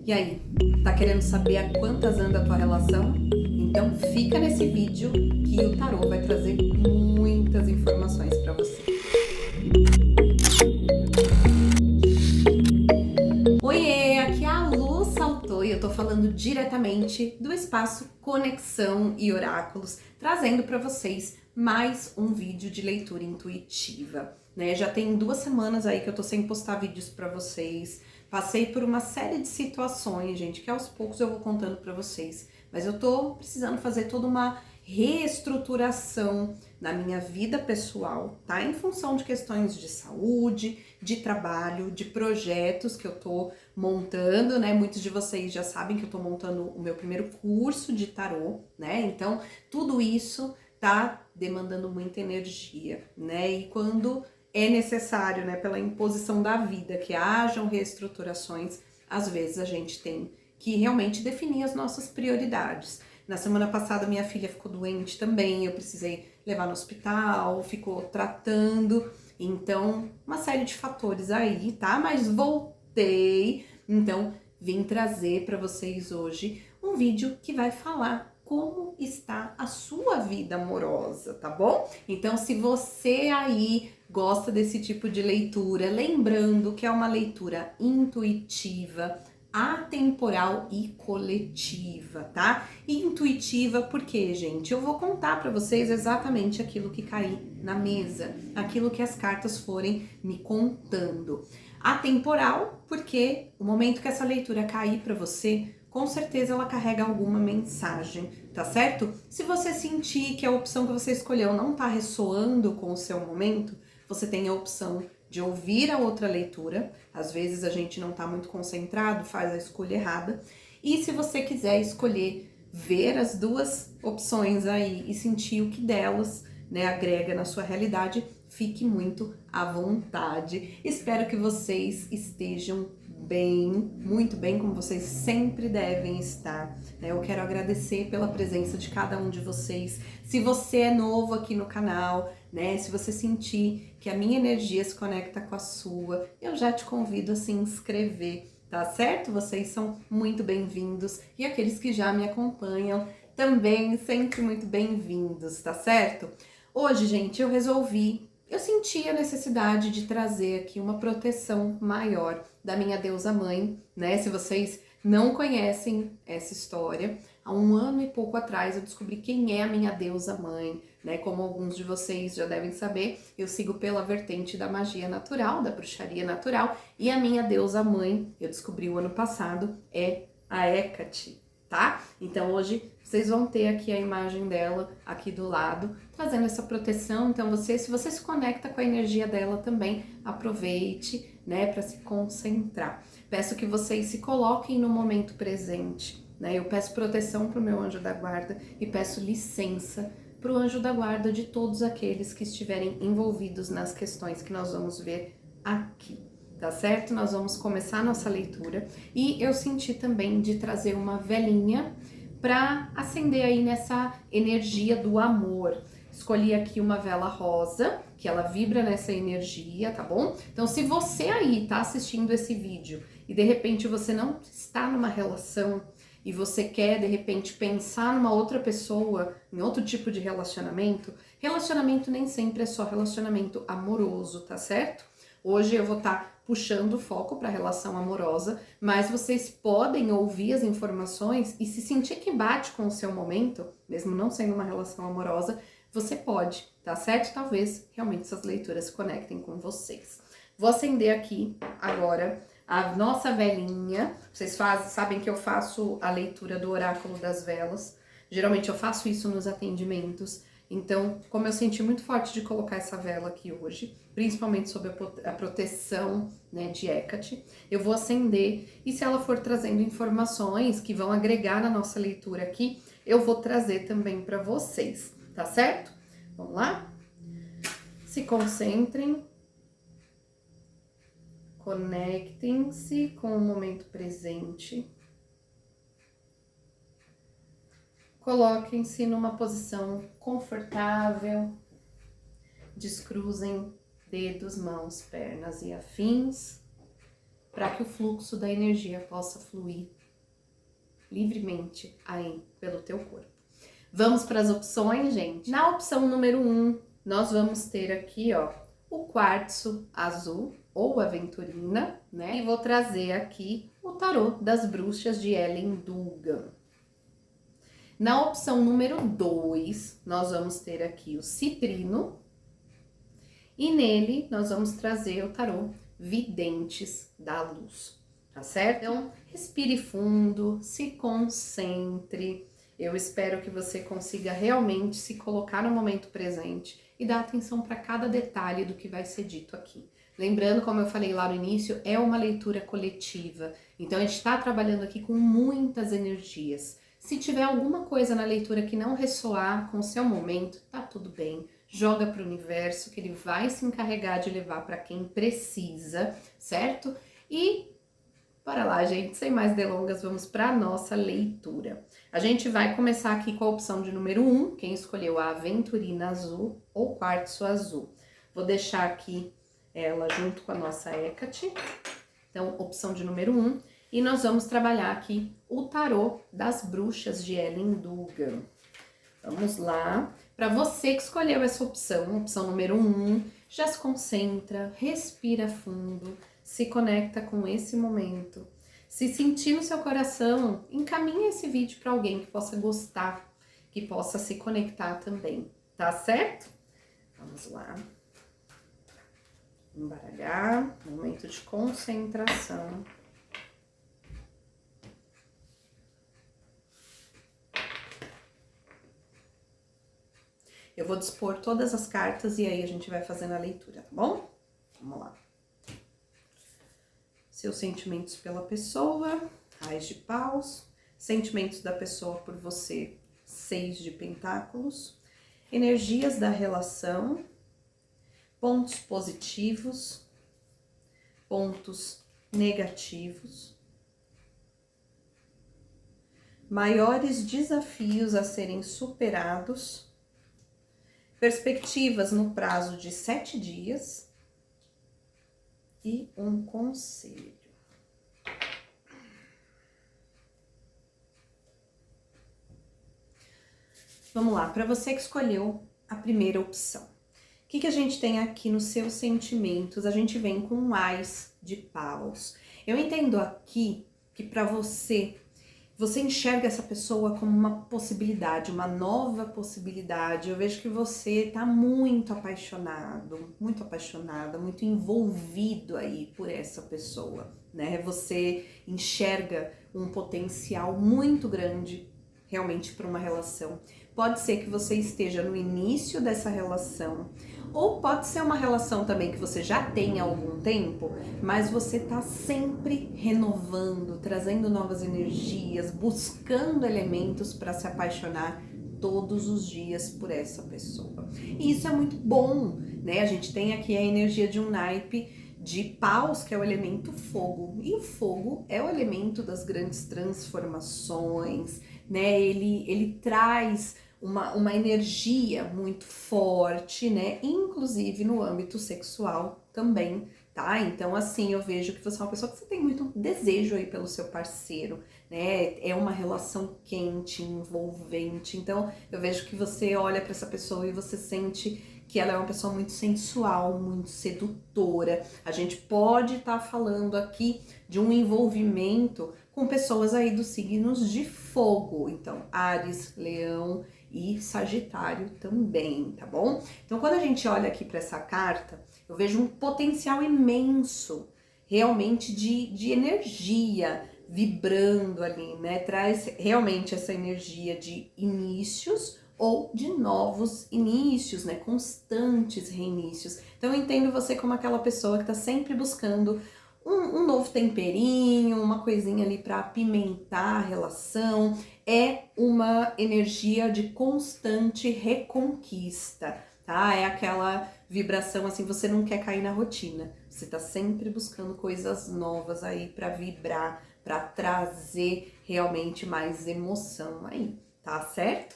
E aí, tá querendo saber a quantas anda a tua relação? Então fica nesse vídeo que o tarô vai trazer muitas informações para você. Oiê, aqui é a Lu Saltou e eu tô falando diretamente do espaço Conexão e Oráculos, trazendo para vocês mais um vídeo de leitura intuitiva, né? Já tem 2 semanas aí que eu tô sem postar vídeos para vocês. Passei por uma série de situações, gente, que aos poucos eu vou contando para vocês. Mas eu tô precisando fazer toda uma reestruturação na minha vida pessoal, tá? Em função de questões de saúde, de trabalho, de projetos que eu tô montando, né? Muitos de vocês já sabem que eu tô montando o meu primeiro curso de tarô, né? Então, tudo isso tá demandando muita energia, né? E quando é necessário, né, pela imposição da vida, que hajam reestruturações, às vezes a gente tem que realmente definir as nossas prioridades. Na semana passada minha filha ficou doente também, eu precisei levar no hospital, ficou tratando, então uma série de fatores aí, tá? Mas voltei, então vim trazer para vocês hoje um vídeo que vai falar como está a sua vida amorosa, tá bom? Então, se você aí gosta desse tipo de leitura, lembrando que é uma leitura intuitiva, atemporal e coletiva, tá? E intuitiva porque, gente, eu vou contar para vocês exatamente aquilo que cair na mesa, aquilo que as cartas forem me contando. Atemporal porque o momento que essa leitura cair para você, com certeza ela carrega alguma mensagem, tá certo? Se você sentir que a opção que você escolheu não tá ressoando com o seu momento, você tem a opção de ouvir a outra leitura. Às vezes a gente não tá muito concentrado, faz a escolha errada. E se você quiser escolher ver as duas opções aí e sentir o que delas, né, agrega na sua realidade, fique muito à vontade. Espero que vocês estejam bem, muito bem, como vocês sempre devem estar. Eu quero agradecer pela presença de cada um de vocês. Se você é novo aqui no canal, né, se você sentir que a minha energia se conecta com a sua, eu já te convido a se inscrever, tá certo? Vocês são muito bem-vindos e aqueles que já me acompanham também sempre muito bem-vindos, tá certo? Hoje, gente, eu senti a necessidade de trazer aqui uma proteção maior da minha deusa mãe, né? Se vocês não conhecem essa história, há 1 ano e pouco atrás eu descobri quem é a minha deusa mãe, né? Como alguns de vocês já devem saber, eu sigo pela vertente da magia natural, da bruxaria natural, e a minha deusa mãe, eu descobri o ano passado, é a Hecate, tá? Então hoje vocês vão ter aqui a imagem dela aqui do lado, trazendo essa proteção. Então se você se conecta com a energia dela também, aproveite, né, para se concentrar. Peço que vocês se coloquem no momento presente, né? Eu peço proteção para o meu anjo da guarda e peço licença para o anjo da guarda de todos aqueles que estiverem envolvidos nas questões que nós vamos ver aqui. Tá certo? Nós vamos começar a nossa leitura e eu senti também de trazer uma velinha para acender aí nessa energia do amor. Escolhi aqui uma vela rosa, que ela vibra nessa energia, tá bom? Então, se você aí tá assistindo esse vídeo e de repente você não está numa relação e você quer de repente pensar numa outra pessoa, em outro tipo de relacionamento, relacionamento nem sempre é só relacionamento amoroso, tá certo? Hoje eu vou estar puxando o foco para a relação amorosa, mas vocês podem ouvir as informações e se sentir que bate com o seu momento, mesmo não sendo uma relação amorosa, você pode, tá certo? Talvez realmente essas leituras se conectem com vocês. Vou acender aqui agora a nossa velinha. Vocês sabem que eu faço a leitura do oráculo das velas. Geralmente eu faço isso nos atendimentos. Então, como eu senti muito forte de colocar essa vela aqui hoje, principalmente sob a proteção, né, de Hecate, eu vou acender e se ela for trazendo informações que vão agregar na nossa leitura aqui, eu vou trazer também para vocês, tá certo? Vamos lá? Se concentrem, conectem-se com o momento presente. Coloquem-se numa posição confortável, descruzem dedos, mãos, pernas e afins. para que o fluxo da energia possa fluir livremente aí pelo teu corpo. Vamos para as opções, gente? Na opção número 1, nós vamos ter aqui, ó, o quartzo azul ou aventurina, né? E vou trazer aqui o tarô das bruxas de Ellen Dugan. Na opção número 2, nós vamos ter aqui o citrino. E nele, nós vamos trazer o tarô Videntes da Luz, tá certo? Então, respire fundo, se concentre. Eu espero que você consiga realmente se colocar no momento presente e dar atenção para cada detalhe do que vai ser dito aqui. Lembrando, como eu falei lá no início, é uma leitura coletiva. Então, a gente está trabalhando aqui com muitas energias. Se tiver alguma coisa na leitura que não ressoar com o seu momento, tá tudo bem. Joga para o universo, que ele vai se encarregar de levar para quem precisa, certo? E bora lá, gente, sem mais delongas, vamos para a nossa leitura. A gente vai começar aqui com a opção de número 1, quem escolheu a aventurina azul ou quartzo azul. Vou deixar aqui ela junto com a nossa Hecate. Então, opção de número 1. E nós vamos trabalhar aqui o tarô das bruxas de Ellen Dugan. Vamos lá. Para você que escolheu essa opção número 1, já se concentra, respira fundo, se conecta com esse momento. Se sentir no seu coração, encaminha esse vídeo para alguém que possa gostar, que possa se conectar também, tá certo? Vamos lá. Embaralhar, momento de concentração. Eu vou dispor todas as cartas e aí a gente vai fazendo a leitura, tá bom? Vamos lá. Seus sentimentos pela pessoa, Ais de Paus. Sentimentos da pessoa por você, 6 de Pentáculos. Energias da relação. Pontos positivos. Pontos negativos. Maiores desafios a serem superados. Perspectivas no prazo de 7 dias e um conselho. Vamos lá, para você que escolheu a primeira opção. O que a gente tem aqui nos seus sentimentos? A gente vem com um Ás de Paus. Eu entendo aqui que para você enxerga essa pessoa como uma possibilidade, uma nova possibilidade. Eu vejo que você está muito apaixonado, muito apaixonada, muito envolvido aí por essa pessoa, né? Você enxerga um potencial muito grande realmente para uma relação. Pode ser que você esteja no início dessa relação, ou pode ser uma relação também que você já tem há algum tempo, mas você tá sempre renovando, trazendo novas energias, buscando elementos para se apaixonar todos os dias por essa pessoa. E isso é muito bom, né? A gente tem aqui a energia de um naipe de Paus, que é o elemento fogo. E o fogo é o elemento das grandes transformações, né? Ele traz uma energia muito forte, né? Inclusive no âmbito sexual também, tá? Então, assim, eu vejo que você é uma pessoa que você tem muito desejo aí pelo seu parceiro, né? É uma relação quente, envolvente. Então, eu vejo que você olha para essa pessoa e você sente que ela é uma pessoa muito sensual, muito sedutora. A gente pode estar falando aqui de um envolvimento com pessoas aí dos signos de fogo. Então, Áries, Leão e Sagitário também, tá bom? Então, quando a gente olha aqui para essa carta, eu vejo um potencial imenso, realmente de energia vibrando ali, né? Traz realmente essa energia de inícios ou de novos inícios, né? Constantes reinícios. Então, eu entendo você como aquela pessoa que tá sempre buscando um novo temperinho, uma coisinha ali para apimentar a relação. É uma energia de constante reconquista, tá? É aquela vibração assim, você não quer cair na rotina. Você tá sempre buscando coisas novas aí para vibrar, para trazer realmente mais emoção aí, tá certo?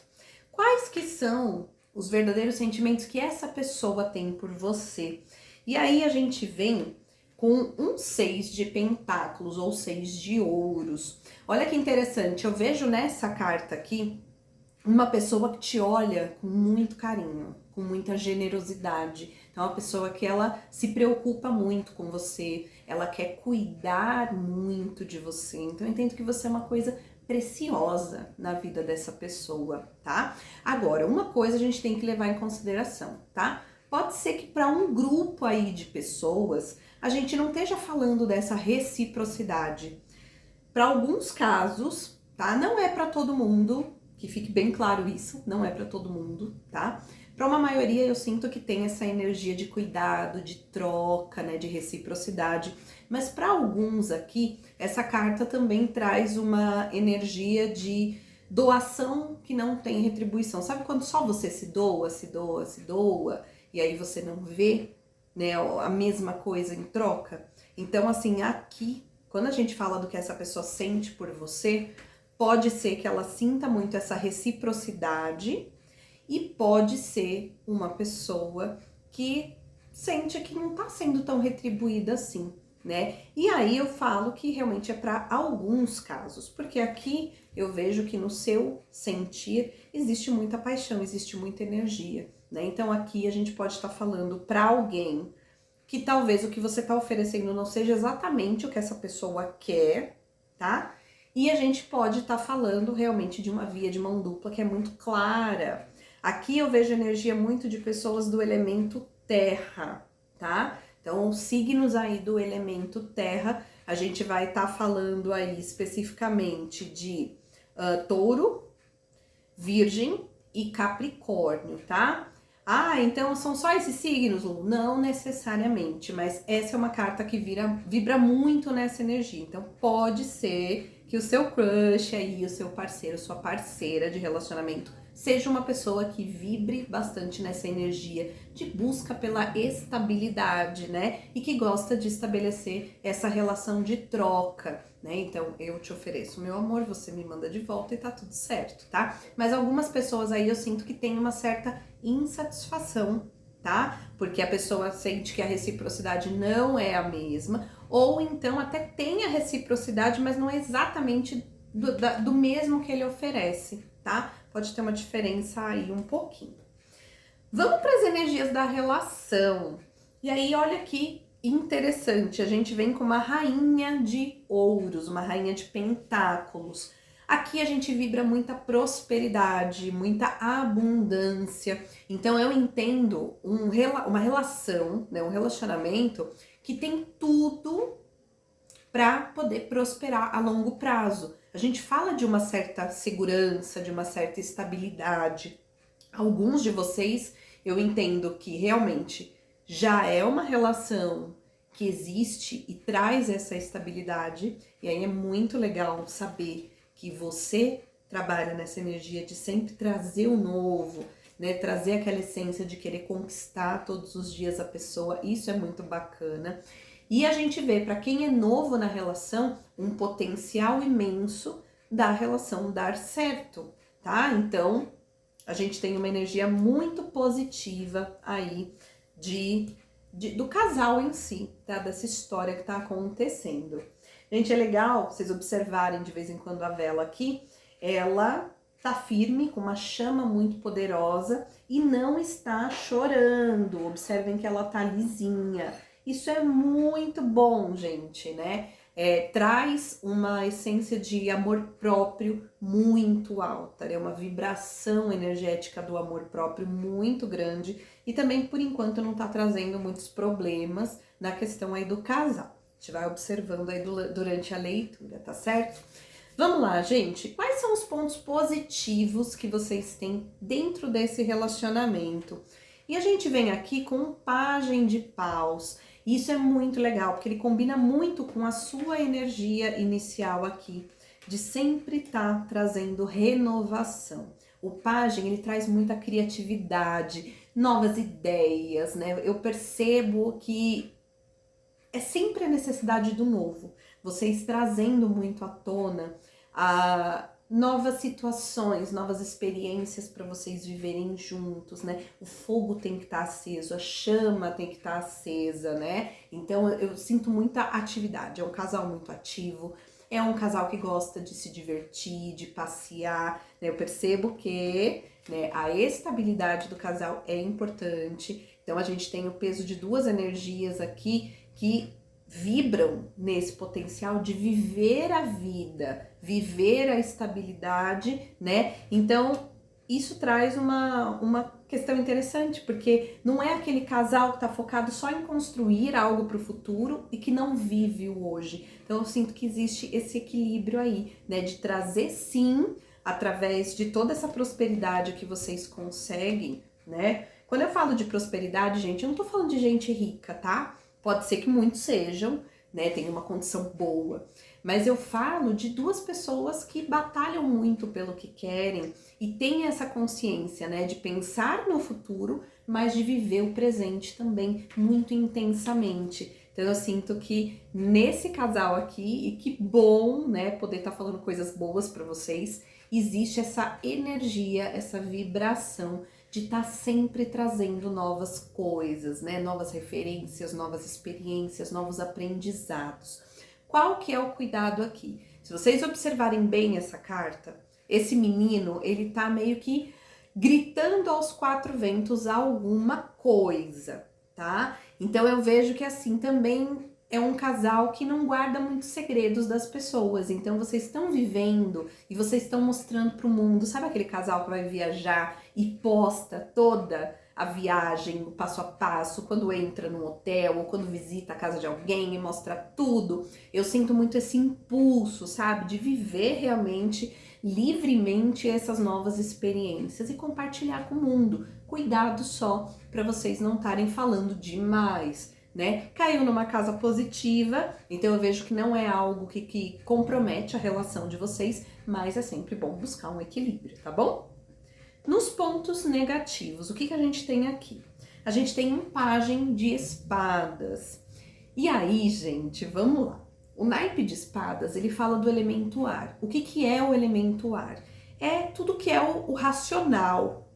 Quais que são os verdadeiros sentimentos que essa pessoa tem por você? E aí a gente vem com um 6 de pentáculos ou 6 de ouros. Olha que interessante, eu vejo nessa carta aqui uma pessoa que te olha com muito carinho, com muita generosidade. Então, é uma pessoa que ela se preocupa muito com você, ela quer cuidar muito de você. Então, eu entendo que você é uma coisa preciosa na vida dessa pessoa, tá? Agora, uma coisa a gente tem que levar em consideração, tá? Pode ser que para um grupo aí de pessoas, a gente não esteja falando dessa reciprocidade. Para alguns casos, tá? Não é para todo mundo, que fique bem claro isso, não é para todo mundo, tá? Para uma maioria eu sinto que tem essa energia de cuidado, de troca, né, de reciprocidade, mas para alguns aqui, essa carta também traz uma energia de doação que não tem retribuição. Sabe quando só você se doa, se doa, se doa, e aí você não vê, né, a mesma coisa em troca? Então, assim, aqui, quando a gente fala do que essa pessoa sente por você, pode ser que ela sinta muito essa reciprocidade e pode ser uma pessoa que sente que não tá sendo tão retribuída assim, né? E aí eu falo que realmente é para alguns casos, porque aqui eu vejo que no seu sentir existe muita paixão, existe muita energia, né? Então aqui a gente pode estar falando para alguém que talvez o que você tá oferecendo não seja exatamente o que essa pessoa quer, tá? E a gente pode estar falando realmente de uma via de mão dupla que é muito clara. Aqui eu vejo energia muito de pessoas do elemento terra, tá? Então, signos aí do elemento terra, a gente vai estar falando aí especificamente de touro, virgem e capricórnio, tá? Ah, então são só esses signos, Lu? Não necessariamente, mas essa é uma carta que vibra muito nessa energia. Então pode ser que o seu crush aí, o seu parceiro, sua parceira de relacionamento, seja uma pessoa que vibre bastante nessa energia de busca pela estabilidade, né? E que gosta de estabelecer essa relação de troca, né? Então eu te ofereço meu amor, você me manda de volta e tá tudo certo, tá? Mas algumas pessoas aí eu sinto que tem uma certa insatisfação, tá? Porque a pessoa sente que a reciprocidade não é a mesma, ou então até tem a reciprocidade, mas não é exatamente do mesmo que ele oferece, tá? Pode ter uma diferença aí um pouquinho. Vamos para as energias da relação. E aí, olha que interessante, a gente vem com uma rainha de ouros, uma rainha de pentáculos. Aqui a gente vibra muita prosperidade, muita abundância. Então eu entendo uma relação, né, um relacionamento que tem tudo para poder prosperar a longo prazo. A gente fala de uma certa segurança, de uma certa estabilidade. Alguns de vocês, eu entendo que realmente já é uma relação que existe e traz essa estabilidade, e aí é muito legal saber que você trabalha nessa energia de sempre trazer o novo, né? Trazer aquela essência de querer conquistar todos os dias a pessoa, isso é muito bacana. E a gente vê, para quem é novo na relação, um potencial imenso da relação dar certo, tá? Então, a gente tem uma energia muito positiva aí do casal em si, tá? Dessa história que tá acontecendo. Gente, é legal vocês observarem de vez em quando a vela aqui, ela tá firme, com uma chama muito poderosa e não está chorando. Observem que ela tá lisinha. Isso é muito bom, gente, né? Traz uma essência de amor próprio muito alta, né? Uma vibração energética do amor próprio muito grande e também, por enquanto, não tá trazendo muitos problemas na questão aí do casal. A gente vai observando aí durante a leitura, tá certo? Vamos lá, gente. Quais são os pontos positivos que vocês têm dentro desse relacionamento? E a gente vem aqui com um pajem de paus. Isso é muito legal, porque ele combina muito com a sua energia inicial aqui, de sempre estar trazendo renovação. O pajem, ele traz muita criatividade, novas ideias, né? Eu percebo que é sempre a necessidade do novo. Vocês trazendo muito à tona novas situações, novas experiências para vocês viverem juntos, né? O fogo tem que estar aceso, a chama tem que estar acesa, né? Então eu sinto muita atividade, é um casal muito ativo, é um casal que gosta de se divertir, de passear, né? Eu percebo que, né, a estabilidade do casal é importante, então a gente tem o peso de duas energias aqui que vibram nesse potencial de viver a vida, viver a estabilidade, né? Então, isso traz uma questão interessante, porque não é aquele casal que tá focado só em construir algo para o futuro e que não vive o hoje. Então, eu sinto que existe esse equilíbrio aí, né? De trazer sim, através de toda essa prosperidade que vocês conseguem, né? Quando eu falo de prosperidade, gente, eu não tô falando de gente rica, tá? Pode ser que muitos sejam, né, tem uma condição boa, mas eu falo de duas pessoas que batalham muito pelo que querem e têm essa consciência, né, de pensar no futuro, mas de viver o presente também muito intensamente. Então eu sinto que nesse casal aqui, e que bom, né, poder estar falando coisas boas para vocês, existe essa energia, essa vibração de estar sempre trazendo novas coisas, né? Novas referências, novas experiências, novos aprendizados. Qual que é o cuidado aqui? Se vocês observarem bem essa carta, esse menino, ele tá meio que gritando aos quatro ventos alguma coisa, tá? Então eu vejo que assim também é um casal que não guarda muitos segredos das pessoas. Então vocês estão vivendo e vocês estão mostrando para o mundo. Sabe aquele casal que vai viajar e posta toda a viagem, o passo a passo, quando entra num hotel ou quando visita a casa de alguém e mostra tudo? Eu sinto muito esse impulso, sabe, de viver realmente livremente essas novas experiências e compartilhar com o mundo. Cuidado só para vocês não estarem falando demais, né? Caiu numa casa positiva, então eu vejo que não é algo que compromete a relação de vocês, mas é sempre bom buscar um equilíbrio, tá bom? Nos pontos negativos, o que a gente tem aqui? A gente tem um pajem de espadas. E aí, gente, vamos lá. O naipe de espadas, ele fala do elemento ar. O que é o elemento ar? É tudo que é o racional,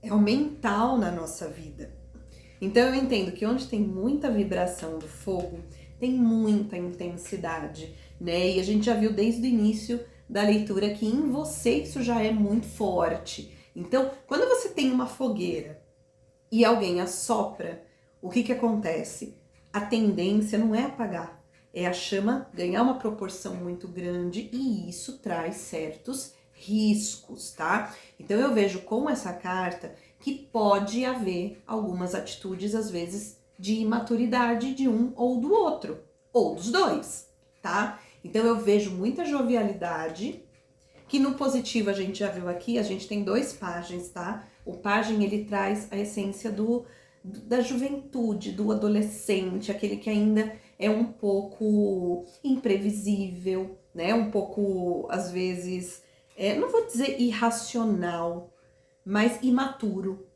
é o mental na nossa vida. Então eu entendo que onde tem muita vibração do fogo, tem muita intensidade, né? E a gente já viu desde o início da leitura que em você isso já é muito forte. Então, quando você tem uma fogueira e alguém assopra, o que acontece? A tendência não é apagar, é a chama ganhar uma proporção muito grande e isso traz certos riscos, tá? Então eu vejo com essa carta que pode haver algumas atitudes, às vezes, de imaturidade de um ou do outro, ou dos dois, tá? Então eu vejo muita jovialidade, que no positivo a gente já viu aqui, a gente tem dois pajens, tá? O pajem, ele traz a essência da juventude, do adolescente, aquele que ainda é um pouco imprevisível, né? Um pouco, às vezes, não vou dizer irracional, mas imaturo,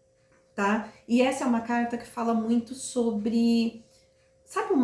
tá? E essa é uma carta que fala muito sobre, sabe,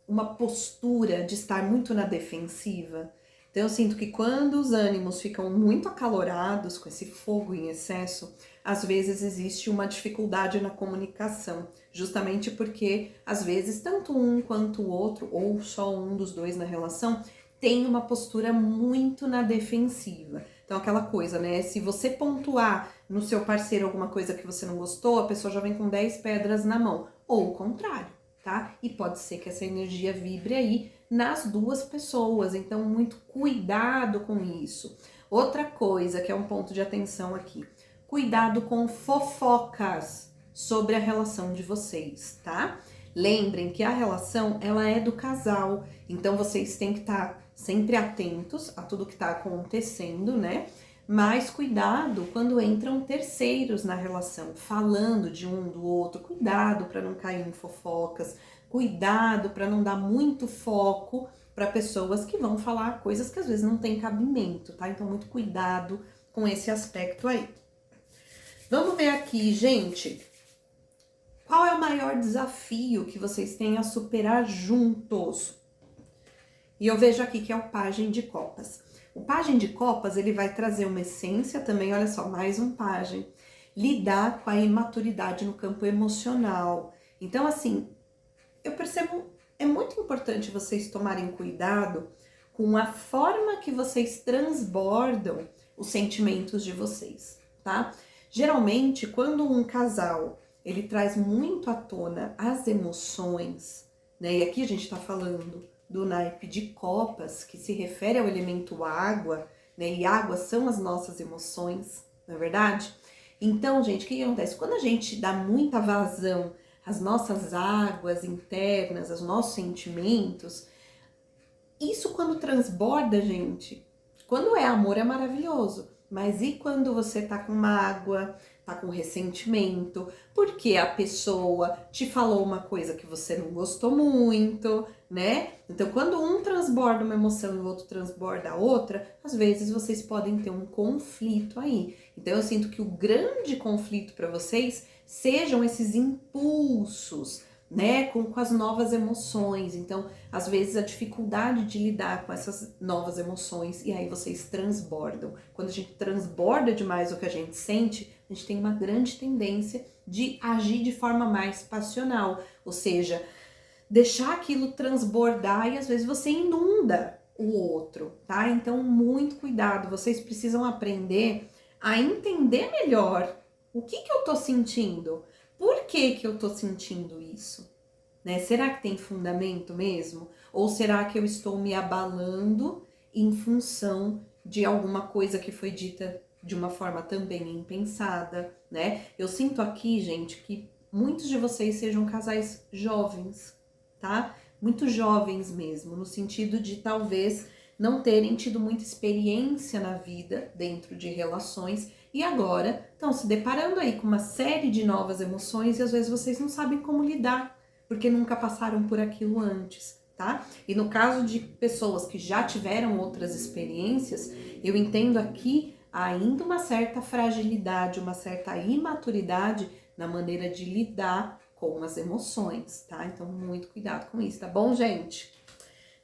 uma postura de estar muito na defensiva? Então eu sinto que quando os ânimos ficam muito acalorados, com esse fogo em excesso, às vezes existe uma dificuldade na comunicação, justamente porque às vezes tanto um quanto o outro, ou só um dos dois na relação, tem uma postura muito na defensiva. Então aquela coisa, né, se você pontuar no seu parceiro alguma coisa que você não gostou, a pessoa já vem com 10 pedras na mão, ou o contrário, tá? E pode ser que essa energia vibre aí nas duas pessoas, então muito cuidado com isso. Outra coisa que é um ponto de atenção aqui, cuidado com fofocas sobre a relação de vocês, tá? Lembrem que a relação, ela é do casal, então vocês têm que estar sempre atentos a tudo que está acontecendo, né? Mas cuidado quando entram terceiros na relação, falando de um do outro, cuidado para não cair em fofocas, cuidado para não dar muito foco para pessoas que vão falar coisas que às vezes não tem cabimento, tá? Então muito cuidado com esse aspecto aí. Vamos ver aqui, gente, qual é o maior desafio que vocês têm a superar juntos? E eu vejo aqui que é o Pajem de Copas. O Pajem de Copas, ele vai trazer uma essência também, olha só, mais um pajem. Lidar com a imaturidade no campo emocional. Então, assim, eu percebo, é muito importante vocês tomarem cuidado com a forma que vocês transbordam os sentimentos de vocês, tá? Geralmente, quando um casal, ele traz muito à tona as emoções, né? E aqui a gente tá falando do naipe de copas, que se refere ao elemento água, né? E água são as nossas emoções, não é verdade? Então, gente, o que acontece? Quando a gente dá muita vazão às nossas águas internas, aos nossos sentimentos, isso quando transborda, gente, quando é amor é maravilhoso, mas e quando você tá com mágoa, tá com ressentimento, porque a pessoa te falou uma coisa que você não gostou muito, né? Então, quando um transborda uma emoção e o outro transborda a outra, às vezes vocês podem ter um conflito aí. Então, eu sinto que o grande conflito para vocês sejam esses impulsos, né, com as novas emoções. Então, às vezes, a dificuldade de lidar com essas novas emoções, e aí vocês transbordam. Quando a gente transborda demais o que a gente sente, a gente tem uma grande tendência de agir de forma mais passional, ou seja, deixar aquilo transbordar e às vezes você inunda o outro, tá? Então, muito cuidado, vocês precisam aprender a entender melhor o que eu tô sentindo. Por que eu tô sentindo isso? Né? Será que tem fundamento mesmo? Ou será que eu estou me abalando em função de alguma coisa que foi dita de uma forma também impensada, né? Eu sinto aqui, gente, que muitos de vocês sejam casais jovens, tá? Muito jovens mesmo, no sentido de talvez não terem tido muita experiência na vida dentro de relações e agora estão se deparando aí com uma série de novas emoções e às vezes vocês não sabem como lidar, porque nunca passaram por aquilo antes, tá? E no caso de pessoas que já tiveram outras experiências, eu entendo aqui ainda uma certa fragilidade, uma certa imaturidade na maneira de lidar com as emoções, tá? Então, muito cuidado com isso, tá bom, gente?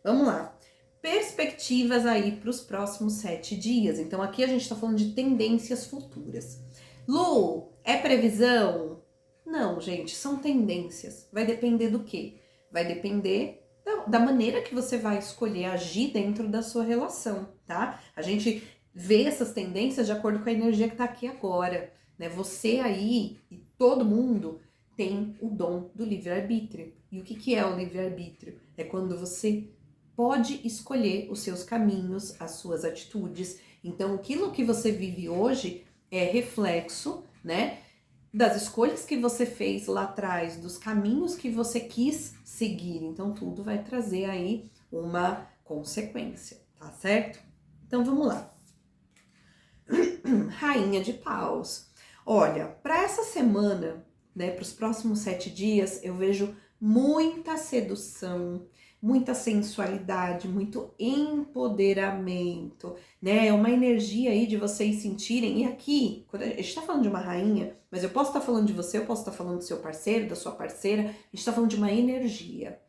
Vamos lá. Perspectivas aí para os próximos 7 dias. Então, aqui a gente tá falando de tendências futuras. Lu, é previsão? Não, gente, são tendências. Vai depender do quê? Vai depender da maneira que você vai escolher agir dentro da sua relação, tá? A gente vê essas tendências de acordo com a energia que tá aqui agora, né? Você aí e todo mundo tem o dom do livre-arbítrio. E o que é o livre-arbítrio? É quando você pode escolher os seus caminhos, as suas atitudes. Então, aquilo que você vive hoje é reflexo, né, das escolhas que você fez lá atrás, dos caminhos que você quis seguir. Então, tudo vai trazer aí uma consequência, tá certo? Então, vamos lá. Rainha de Paus. Olha, para essa semana, né, para os próximos 7 dias, eu vejo muita sedução, muita sensualidade, muito empoderamento, né? É uma energia aí de vocês sentirem. E aqui, quando a gente tá falando de uma rainha, mas eu posso estar falando de você, eu posso estar falando do seu parceiro, da sua parceira, a gente tá falando de uma energia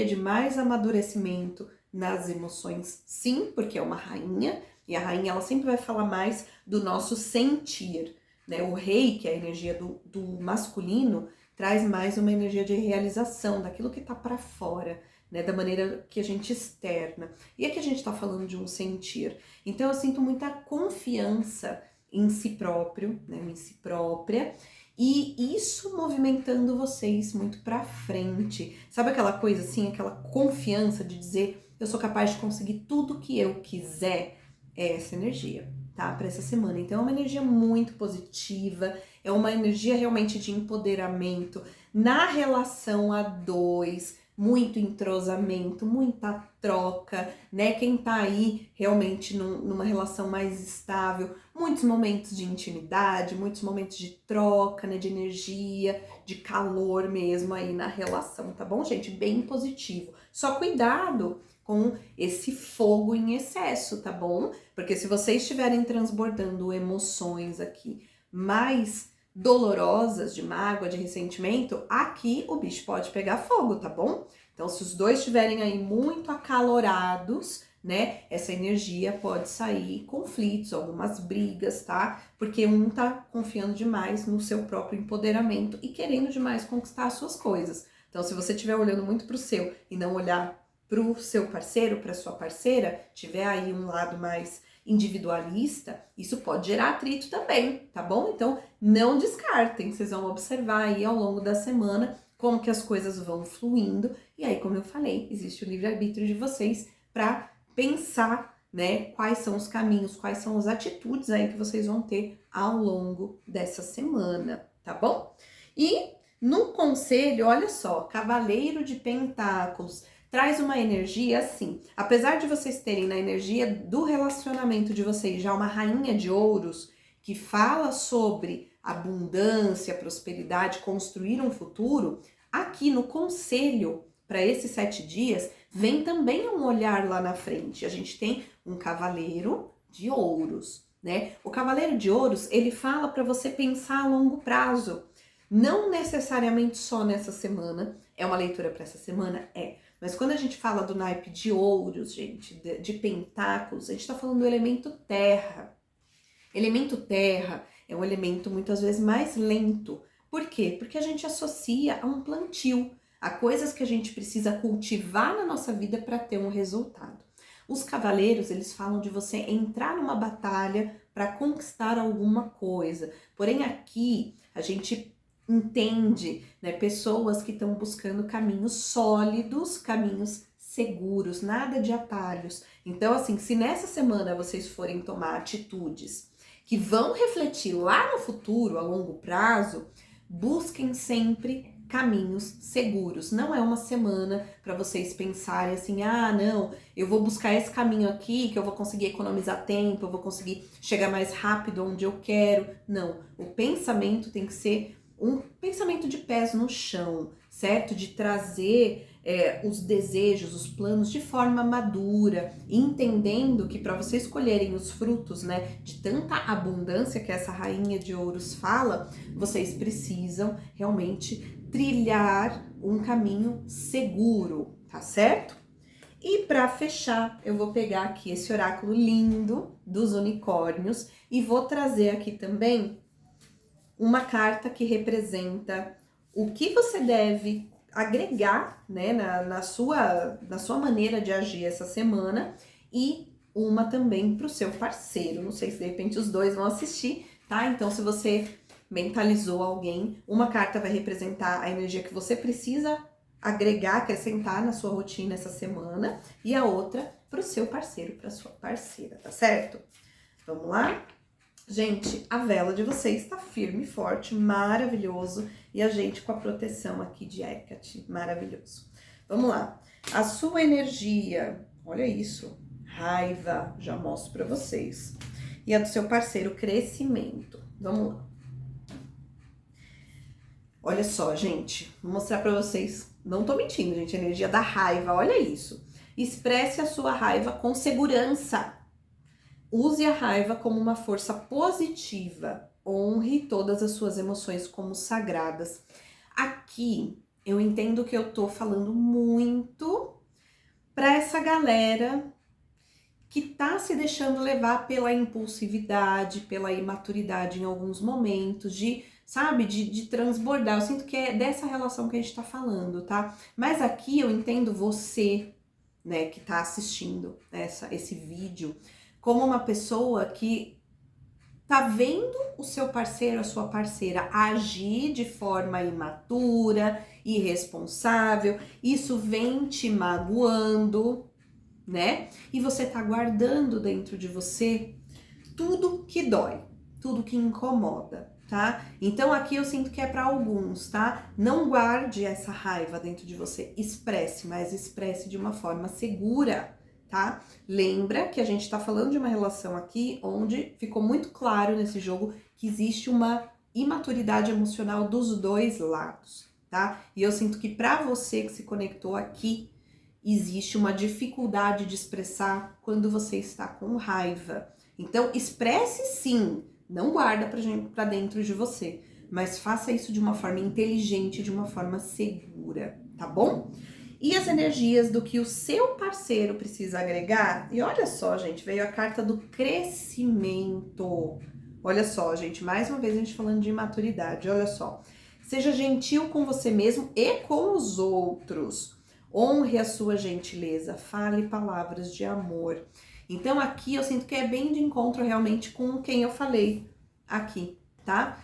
de mais amadurecimento nas emoções, sim, porque é uma rainha, e a rainha ela sempre vai falar mais do nosso sentir, né? O rei, que é a energia do masculino, traz mais uma energia de realização, daquilo que tá para fora, né? Da maneira que a gente externa. E aqui a gente tá falando de um sentir. Então eu sinto muita confiança em si próprio, né? Em si própria, e isso movimentando vocês muito para frente. Sabe aquela coisa assim, aquela confiança de dizer, eu sou capaz de conseguir tudo que eu quiser? É essa energia, tá? Para essa semana. Então é uma energia muito positiva, é uma energia realmente de empoderamento na relação a dois, muito entrosamento, muita troca, né? Quem tá aí realmente numa relação mais estável, muitos momentos de intimidade, muitos momentos de troca, né? De energia, de calor mesmo aí na relação, tá bom, gente? Bem positivo. Só cuidado com esse fogo em excesso, tá bom? Porque se vocês estiverem transbordando emoções aqui mais dolorosas, de mágoa, de ressentimento, aqui o bicho pode pegar fogo, tá bom? Então, se os dois estiverem aí muito acalorados, né, essa energia pode sair conflitos, algumas brigas, tá? Porque um tá confiando demais no seu próprio empoderamento e querendo demais conquistar as suas coisas. Então, se você estiver olhando muito pro seu e não olhar pro seu parceiro, pra sua parceira, tiver aí um lado mais individualista, isso pode gerar atrito também, tá bom? Então, não descartem, vocês vão observar aí ao longo da semana como que as coisas vão fluindo. E aí, como eu falei, existe o livre-arbítrio de vocês para pensar, né, quais são os caminhos, quais são as atitudes aí que vocês vão ter ao longo dessa semana, tá bom? E no conselho, olha só, Cavaleiro de Pentáculos traz uma energia assim, apesar de vocês terem na energia do relacionamento de vocês já uma Rainha de Ouros, que fala sobre abundância, prosperidade, construir um futuro, aqui no conselho, para esses 7 dias, vem também um olhar lá na frente. A gente tem um Cavaleiro de Ouros, né? O Cavaleiro de Ouros, ele fala para você pensar a longo prazo, não necessariamente só nessa semana. É uma leitura para essa semana? É. Mas quando a gente fala do naipe de ouros, gente, de pentáculos, a gente tá falando do elemento terra. Elemento terra é um elemento muitas vezes mais lento. Por quê? Porque a gente associa a um plantio, a coisas que a gente precisa cultivar na nossa vida para ter um resultado. Os cavaleiros, eles falam de você entrar numa batalha para conquistar alguma coisa. Porém, aqui a gente entende, né, pessoas que estão buscando caminhos sólidos, caminhos seguros, nada de atalhos. Então, assim, se nessa semana vocês forem tomar atitudes que vão refletir lá no futuro, a longo prazo, busquem sempre caminhos seguros. Não é uma semana para vocês pensarem assim, ah, não, eu vou buscar esse caminho aqui, que eu vou conseguir economizar tempo, eu vou conseguir chegar mais rápido onde eu quero. Não, o pensamento tem que ser um pensamento de pés no chão, certo? De trazer os desejos, os planos de forma madura, entendendo que para vocês escolherem os frutos, né, de tanta abundância que essa Rainha de Ouros fala, vocês precisam realmente trilhar um caminho seguro, tá certo? E para fechar, eu vou pegar aqui esse oráculo lindo dos unicórnios e vou trazer aqui também uma carta que representa o que você deve agregar, né, na sua maneira de agir essa semana, e uma também para o seu parceiro. Não sei se de repente os dois vão assistir, tá? Então, se você mentalizou alguém, uma carta vai representar a energia que você precisa agregar, acrescentar na sua rotina essa semana, e a outra para o seu parceiro, para sua parceira, tá certo? Vamos lá? Gente, a vela de vocês está firme e forte, maravilhoso. E a gente com a proteção aqui de Hecate, maravilhoso. Vamos lá. A sua energia, olha isso, raiva, já mostro para vocês. E a do seu parceiro, crescimento. Vamos lá. Olha só, gente, vou mostrar para vocês. Não tô mentindo, gente, a energia da raiva, olha isso. Expresse a sua raiva com segurança. Use a raiva como uma força positiva. Honre todas as suas emoções como sagradas. Aqui, eu entendo que eu tô falando muito para essa galera que tá se deixando levar pela impulsividade, pela imaturidade em alguns momentos, de transbordar. Eu sinto que é dessa relação que a gente tá falando, tá? Mas aqui eu entendo você, né, que tá assistindo esse vídeo, como uma pessoa que tá vendo o seu parceiro, a sua parceira agir de forma imatura, irresponsável, isso vem te magoando, né? E você tá guardando dentro de você tudo que dói, tudo que incomoda, tá? Então aqui eu sinto que é para alguns, tá? Não guarde essa raiva dentro de você, expresse, mas expresse de uma forma segura, tá? Lembra que a gente tá falando de uma relação aqui onde ficou muito claro nesse jogo que existe uma imaturidade emocional dos dois lados, tá? E eu sinto que para você que se conectou aqui, existe uma dificuldade de expressar quando você está com raiva. Então, expresse sim, não guarda pra dentro de você, mas faça isso de uma forma inteligente, de uma forma segura, tá bom? e as energias do que o seu parceiro precisa agregar. E olha só, gente, veio a carta do crescimento. Olha só, gente, mais uma vez a gente falando de maturidade, olha só. Seja gentil com você mesmo e com os outros. Honre a sua gentileza, fale palavras de amor. Então aqui eu sinto que é bem de encontro realmente com quem eu falei aqui, tá?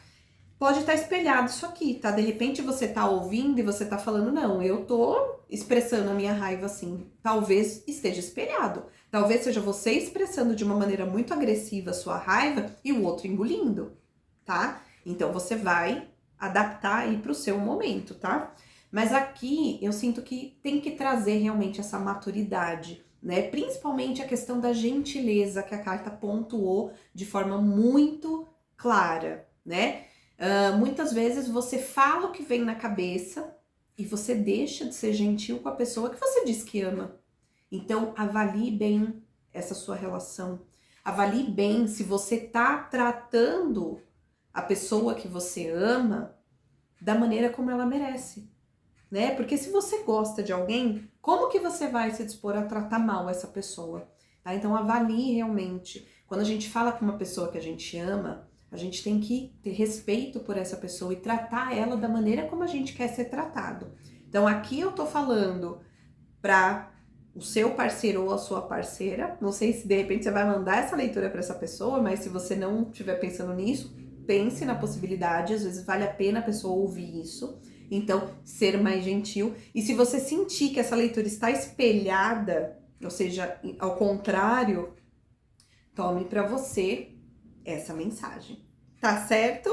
Pode estar espelhado isso aqui, tá? De repente você tá ouvindo e você tá falando, não, eu tô expressando a minha raiva assim. Talvez esteja espelhado. Talvez seja você expressando de uma maneira muito agressiva a sua raiva e o outro engolindo, tá? Então você vai adaptar aí pro seu momento, tá? Mas aqui eu sinto que tem que trazer realmente essa maturidade, né? Principalmente a questão da gentileza que a carta pontuou de forma muito clara, né? Muitas vezes você fala o que vem na cabeça e você deixa de ser gentil com a pessoa que você diz que ama. Então, avalie bem essa sua relação. Avalie bem se você tá tratando a pessoa que você ama da maneira como ela merece, né? Porque se você gosta de alguém, como que você vai se dispor a tratar mal essa pessoa? Tá? Então, avalie realmente. Quando a gente fala com uma pessoa que a gente ama, a gente tem que ter respeito por essa pessoa e tratar ela da maneira como a gente quer ser tratado. Então, aqui eu tô falando para o seu parceiro ou a sua parceira. Não sei se de repente você vai mandar essa leitura para essa pessoa, mas se você não estiver pensando nisso, pense na possibilidade. Às vezes vale a pena a pessoa ouvir isso. Então, ser mais gentil. E se você sentir que essa leitura está espelhada, ou seja, ao contrário, tome para você essa mensagem, tá certo?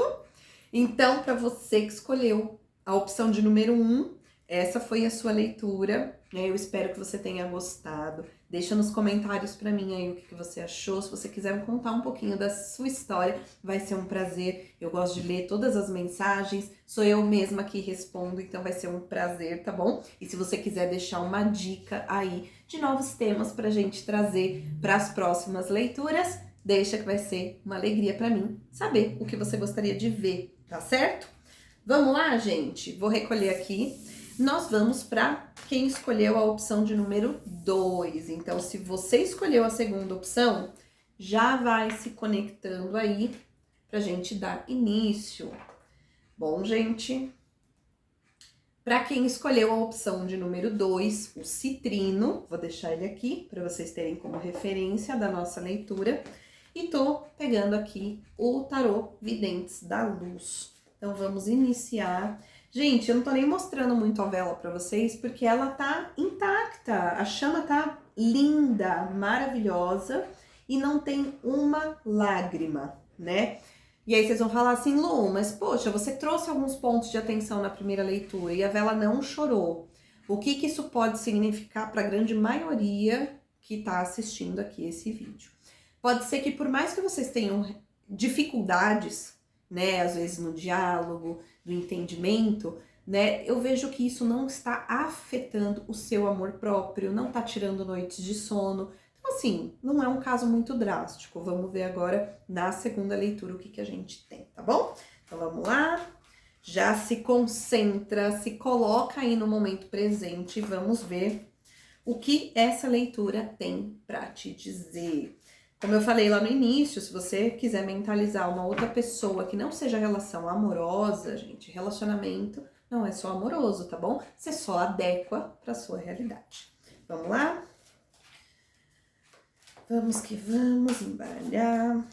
Então, para você que escolheu a opção de número 1, essa foi a sua leitura, né? Eu espero que você tenha gostado. Deixa nos comentários para mim aí o que você achou. Se você quiser me contar um pouquinho da sua história, vai ser um prazer. Eu gosto de ler todas as mensagens, sou eu mesma que respondo, então vai ser um prazer, tá bom? E se você quiser deixar uma dica aí de novos temas pra gente trazer para as próximas leituras, deixa que vai ser uma alegria para mim saber o que você gostaria de ver, tá certo? Vamos lá, gente? Vou recolher aqui. Nós vamos para quem escolheu a opção de número 2. Então, se você escolheu a segunda opção, já vai se conectando aí pra gente dar início. Bom, gente, para quem escolheu a opção de número 2, o citrino, vou deixar ele aqui para vocês terem como referência da nossa leitura. E tô pegando aqui o tarô Videntes da Luz. Então, vamos iniciar. Gente, eu não tô nem mostrando muito a vela pra vocês, porque ela tá intacta. A chama tá linda, maravilhosa e não tem uma lágrima, né? E aí vocês vão falar assim, Lu, mas poxa, você trouxe alguns pontos de atenção na primeira leitura e a vela não chorou. O que que isso pode significar para a grande maioria que tá assistindo aqui esse vídeo? Pode ser que por mais que vocês tenham dificuldades, né, às vezes no diálogo, no entendimento, né, eu vejo que isso não está afetando o seu amor próprio, não tá tirando noites de sono. Então, assim, não é um caso muito drástico. Vamos ver agora na segunda leitura o que a gente tem, tá bom? Então, vamos lá. Já se concentra, se coloca aí no momento presente e vamos ver o que essa leitura tem para te dizer. Como eu falei lá no início, se você quiser mentalizar uma outra pessoa que não seja relação amorosa, gente, relacionamento não é só amoroso, tá bom? Você só adequa para sua realidade. Vamos lá? Vamos que vamos embaralhar.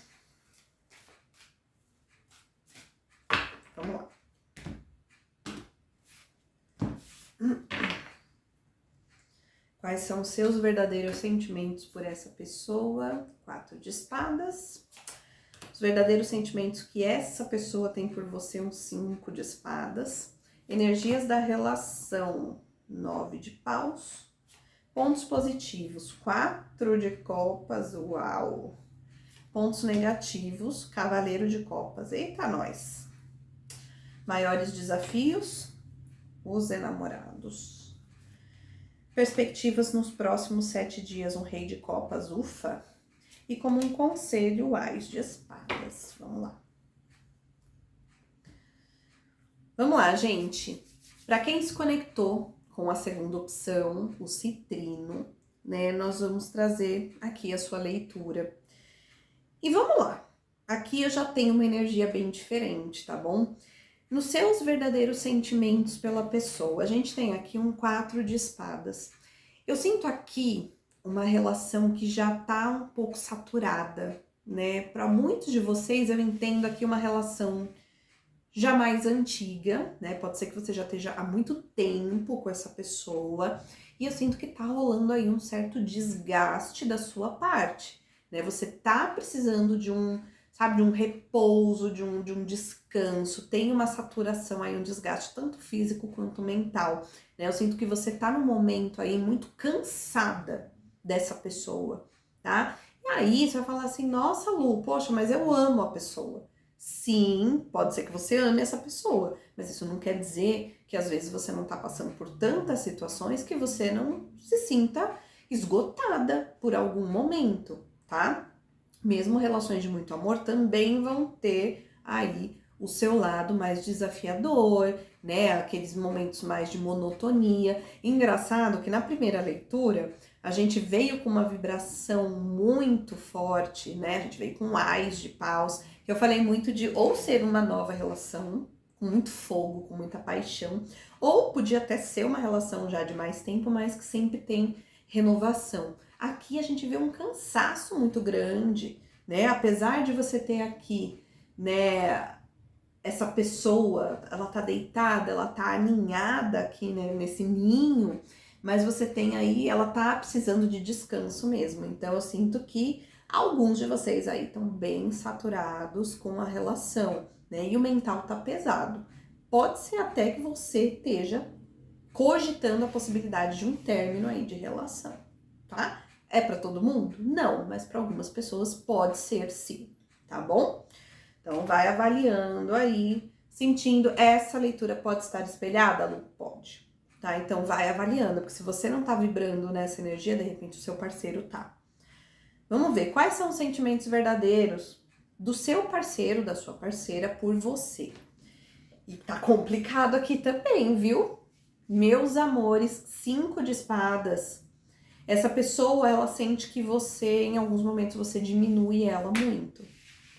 Vamos lá. Quais são os seus verdadeiros sentimentos por essa pessoa? 4 de espadas. Os verdadeiros sentimentos que essa pessoa tem por você, um 5 de espadas. Energias da relação, 9 de paus. Pontos positivos, 4 de copas, uau. Pontos negativos, cavaleiro de copas, eita nós. Maiores desafios, os enamorados. Perspectivas nos próximos 7 dias, um rei de copas, ufa. E como um conselho, o ás de espadas. Vamos lá. Vamos lá, gente. Para quem se conectou com a segunda opção, o citrino, né? Nós vamos trazer aqui a sua leitura. E vamos lá. Aqui eu já tenho uma energia bem diferente, tá bom? Nos seus verdadeiros sentimentos pela pessoa, a gente tem aqui um 4 de espadas. Eu sinto aqui uma relação que já tá um pouco saturada, né? Para muitos de vocês, eu entendo aqui uma relação já mais antiga, né? Pode ser que você já esteja há muito tempo com essa pessoa, e eu sinto que tá rolando aí um certo desgaste da sua parte, né? Você tá precisando de um, sabe, de um repouso, de um descanso, tem uma saturação aí, um desgaste tanto físico quanto mental, né? Eu sinto que você tá num momento aí muito cansada dessa pessoa, tá? E aí você vai falar assim, nossa Lu, poxa, mas eu amo a pessoa. Sim, pode ser que você ame essa pessoa, mas isso não quer dizer que às vezes você não tá passando por tantas situações que você não se sinta esgotada por algum momento, tá? Mesmo relações de muito amor também vão ter aí o seu lado mais desafiador, né? Aqueles momentos mais de monotonia. Engraçado que na primeira leitura a gente veio com uma vibração muito forte, né? A gente veio com ás de paus. Eu falei muito de ou ser uma nova relação, com muito fogo, com muita paixão, ou podia até ser uma relação já de mais tempo, mas que sempre tem renovação. Aqui a gente vê um cansaço muito grande, né? Apesar de você ter aqui, né, essa pessoa, ela tá deitada, ela tá aninhada aqui, né, nesse ninho, mas você tem aí, ela tá precisando de descanso mesmo. Então eu sinto que alguns de vocês aí estão bem saturados com a relação, né? E o mental tá pesado. Pode ser até que você esteja cogitando a possibilidade de um término aí de relação, tá? É para todo mundo? Não, mas para algumas pessoas pode ser sim, tá bom? Então vai avaliando aí, sentindo, essa leitura pode estar espelhada? Lu? Pode, tá? Então vai avaliando, porque se você não tá vibrando nessa energia, de repente o seu parceiro tá. Vamos ver quais são os sentimentos verdadeiros do seu parceiro, da sua parceira por você. E tá complicado aqui também, viu? Meus amores, 5 de espadas. Essa pessoa, ela sente que você, em alguns momentos, você diminui ela muito,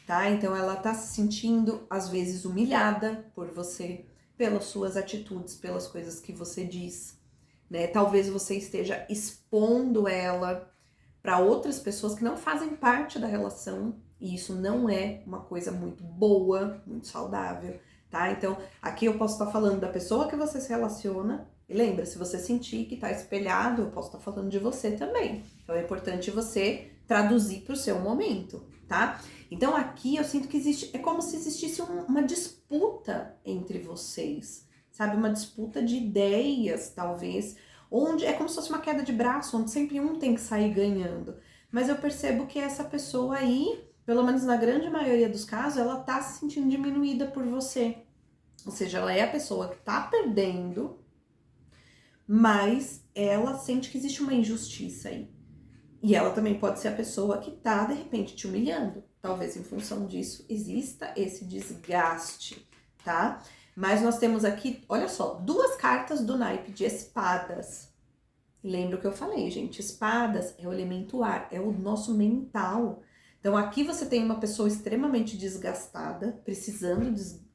tá? Então ela tá se sentindo, às vezes, humilhada por você, pelas suas atitudes, pelas coisas que você diz, né? Talvez você esteja expondo ela para outras pessoas que não fazem parte da relação, e isso não é uma coisa muito boa, muito saudável, tá? Então, aqui eu posso estar falando da pessoa que você se relaciona, e lembra, se você sentir que tá espelhado, eu posso estar falando de você também. Então, é importante você traduzir para o seu momento, tá? Então, aqui eu sinto que existe, é como se existisse uma disputa entre vocês, sabe? Uma disputa de ideias, talvez, onde é como se fosse uma queda de braço, onde sempre um tem que sair ganhando. Mas eu percebo que essa pessoa aí, pelo menos na grande maioria dos casos, ela tá se sentindo diminuída por você. Ou seja, ela é a pessoa que tá perdendo, mas ela sente que existe uma injustiça aí. E ela também pode ser a pessoa que tá, de repente, te humilhando. Talvez em função disso exista esse desgaste, tá? Mas nós temos aqui, olha só, 2 cartas do naipe de espadas. Lembra o que eu falei, gente? Espadas é o elemento ar, é o nosso mental. Então aqui você tem uma pessoa extremamente desgastada, precisando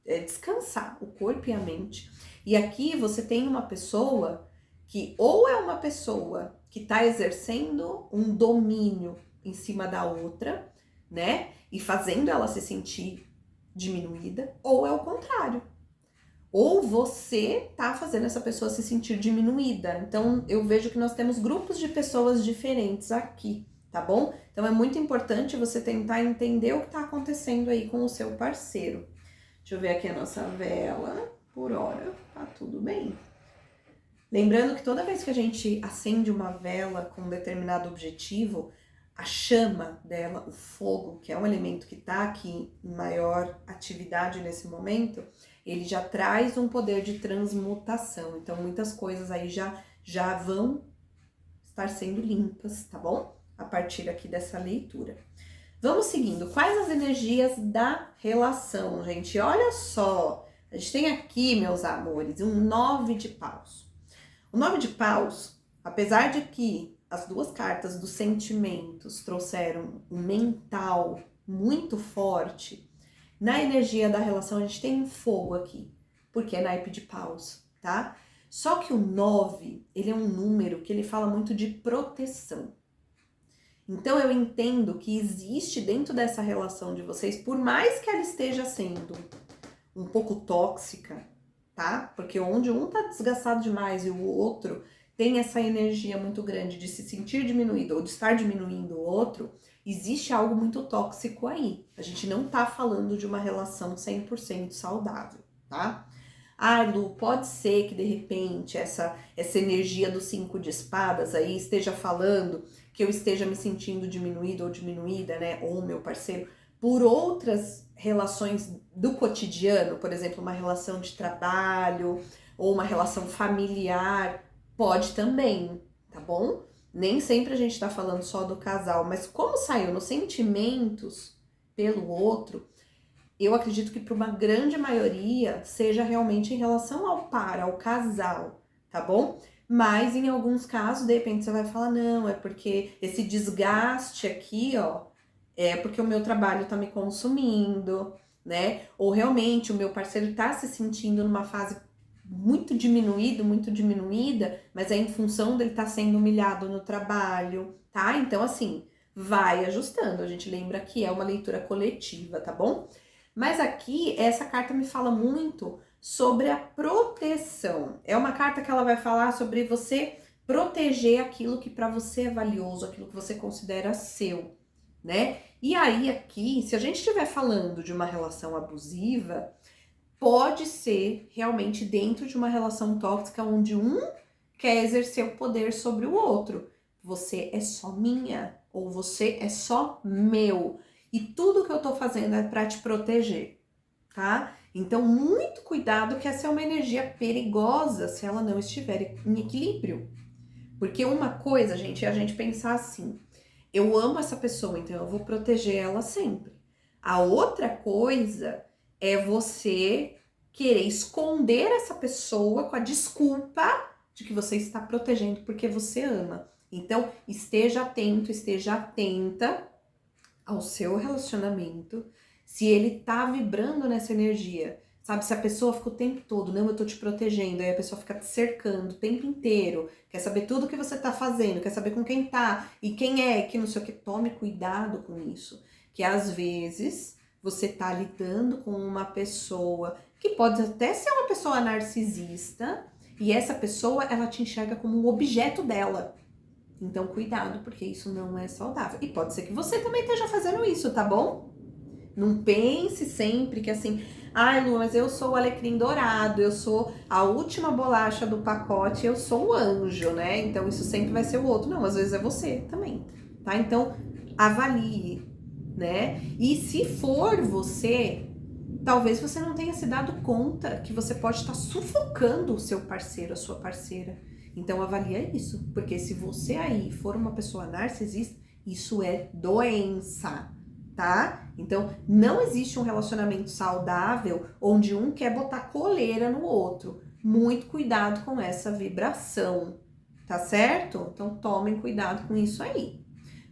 descansar o corpo e a mente. E aqui você tem uma pessoa que ou é uma pessoa que está exercendo um domínio em cima da outra, né? E fazendo ela se sentir diminuída, ou é o contrário. Ou você tá fazendo essa pessoa se sentir diminuída. Então, eu vejo que nós temos grupos de pessoas diferentes aqui, tá bom? Então, é muito importante você tentar entender o que tá acontecendo aí com o seu parceiro. Deixa eu ver aqui a nossa vela. Por hora, tá tudo bem. Lembrando que toda vez que a gente acende uma vela com um determinado objetivo, a chama dela, o fogo, que é um elemento que tá aqui em maior atividade nesse momento, ele já traz um poder de transmutação. Então, muitas coisas aí já vão estar sendo limpas, tá bom? A partir aqui dessa leitura. Vamos seguindo. Quais as energias da relação, gente? Olha só, a gente tem aqui, meus amores, um 9 de paus. O 9 de paus, apesar de que as duas cartas dos sentimentos trouxeram um mental muito forte, na energia da relação a gente tem um fogo aqui, porque é naipe de paus, tá? Só que o 9, ele é um número que ele fala muito de proteção. Então eu entendo que existe dentro dessa relação de vocês, por mais que ela esteja sendo um pouco tóxica, tá? Porque onde um tá desgastado demais e o outro tem essa energia muito grande de se sentir diminuído ou de estar diminuindo o outro, existe algo muito tóxico aí. A gente não tá falando de uma relação 100% saudável, tá? Ah, Lu, pode ser que de repente essa energia do 5 de espadas aí esteja falando que eu esteja me sentindo diminuído ou diminuída, né? Ou meu parceiro, por outras relações do cotidiano, por exemplo, uma relação de trabalho ou uma relação familiar, pode também, tá bom? Nem sempre a gente tá falando só do casal, mas como saiu nos sentimentos pelo outro, eu acredito que para uma grande maioria seja realmente em relação ao par, ao casal, tá bom? Mas em alguns casos, de repente, você vai falar, não, é porque esse desgaste aqui, ó, é porque o meu trabalho tá me consumindo, né? Ou realmente o meu parceiro tá se sentindo numa fase muito diminuído, muito diminuída, mas é em função dele tá sendo humilhado no trabalho, tá? Então, assim, vai ajustando. A gente lembra que é uma leitura coletiva, tá bom? Mas aqui, essa carta me fala muito sobre a proteção. É uma carta que ela vai falar sobre você proteger aquilo que para você é valioso, aquilo que você considera seu, né? E aí aqui, se a gente estiver falando de uma relação abusiva, pode ser realmente dentro de uma relação tóxica onde um quer exercer o poder sobre o outro. Você é só minha ou você é só meu. E tudo que eu tô fazendo é para te proteger, tá? Então, muito cuidado que essa é uma energia perigosa se ela não estiver em equilíbrio. Porque uma coisa, gente, é a gente pensar assim: eu amo essa pessoa, então eu vou proteger ela sempre. A outra coisa é você querer esconder essa pessoa com a desculpa de que você está protegendo porque você ama. Então, esteja atento, esteja atenta ao seu relacionamento, se ele tá vibrando nessa energia. Sabe, se a pessoa fica o tempo todo, não, eu tô te protegendo, aí a pessoa fica te cercando o tempo inteiro, quer saber tudo que você tá fazendo, quer saber com quem tá e quem é, que não sei o que, tome cuidado com isso. Que às vezes você tá lidando com uma pessoa que pode até ser uma pessoa narcisista e essa pessoa, ela te enxerga como um objeto dela. Então, cuidado, porque isso não é saudável. E pode ser que você também esteja fazendo isso, tá bom? Não pense sempre que assim, ai, Lu, mas eu sou o alecrim dourado, eu sou a última bolacha do pacote, eu sou o anjo, né? Então, isso sempre vai ser o outro. Não, às vezes é você também, tá? Então, avalie, né? E se for você, talvez você não tenha se dado conta que você pode estar sufocando o seu parceiro, a sua parceira. Então avalia isso, porque se você aí for uma pessoa narcisista, isso é doença, tá? Então não existe um relacionamento saudável onde um quer botar coleira no outro. Muito cuidado com essa vibração, tá certo? Então tomem cuidado com isso aí.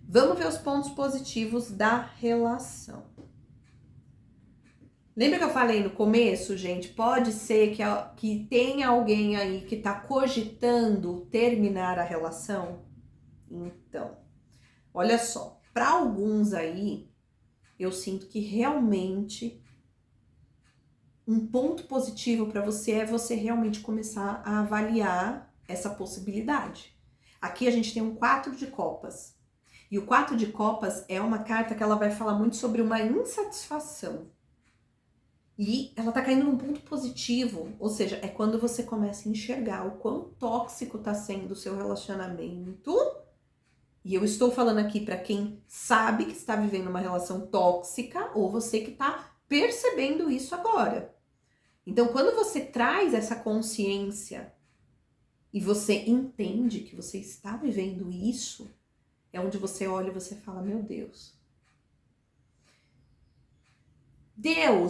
Vamos ver os pontos positivos da relação. Lembra que eu falei no começo, gente? Pode ser que tenha alguém aí que tá cogitando terminar a relação? Então, olha só, para alguns aí, eu sinto que realmente um ponto positivo para você é você realmente começar a avaliar essa possibilidade. Aqui a gente tem um 4 de copas. E o 4 de copas é uma carta que ela vai falar muito sobre uma insatisfação. E ela tá caindo num ponto positivo, ou seja, é quando você começa a enxergar o quão tóxico tá sendo o seu relacionamento. E eu estou falando aqui para quem sabe que está vivendo uma relação tóxica ou você que tá percebendo isso agora. Então, quando você traz essa consciência e você entende que você está vivendo isso, é onde você olha e você fala, meu Deus,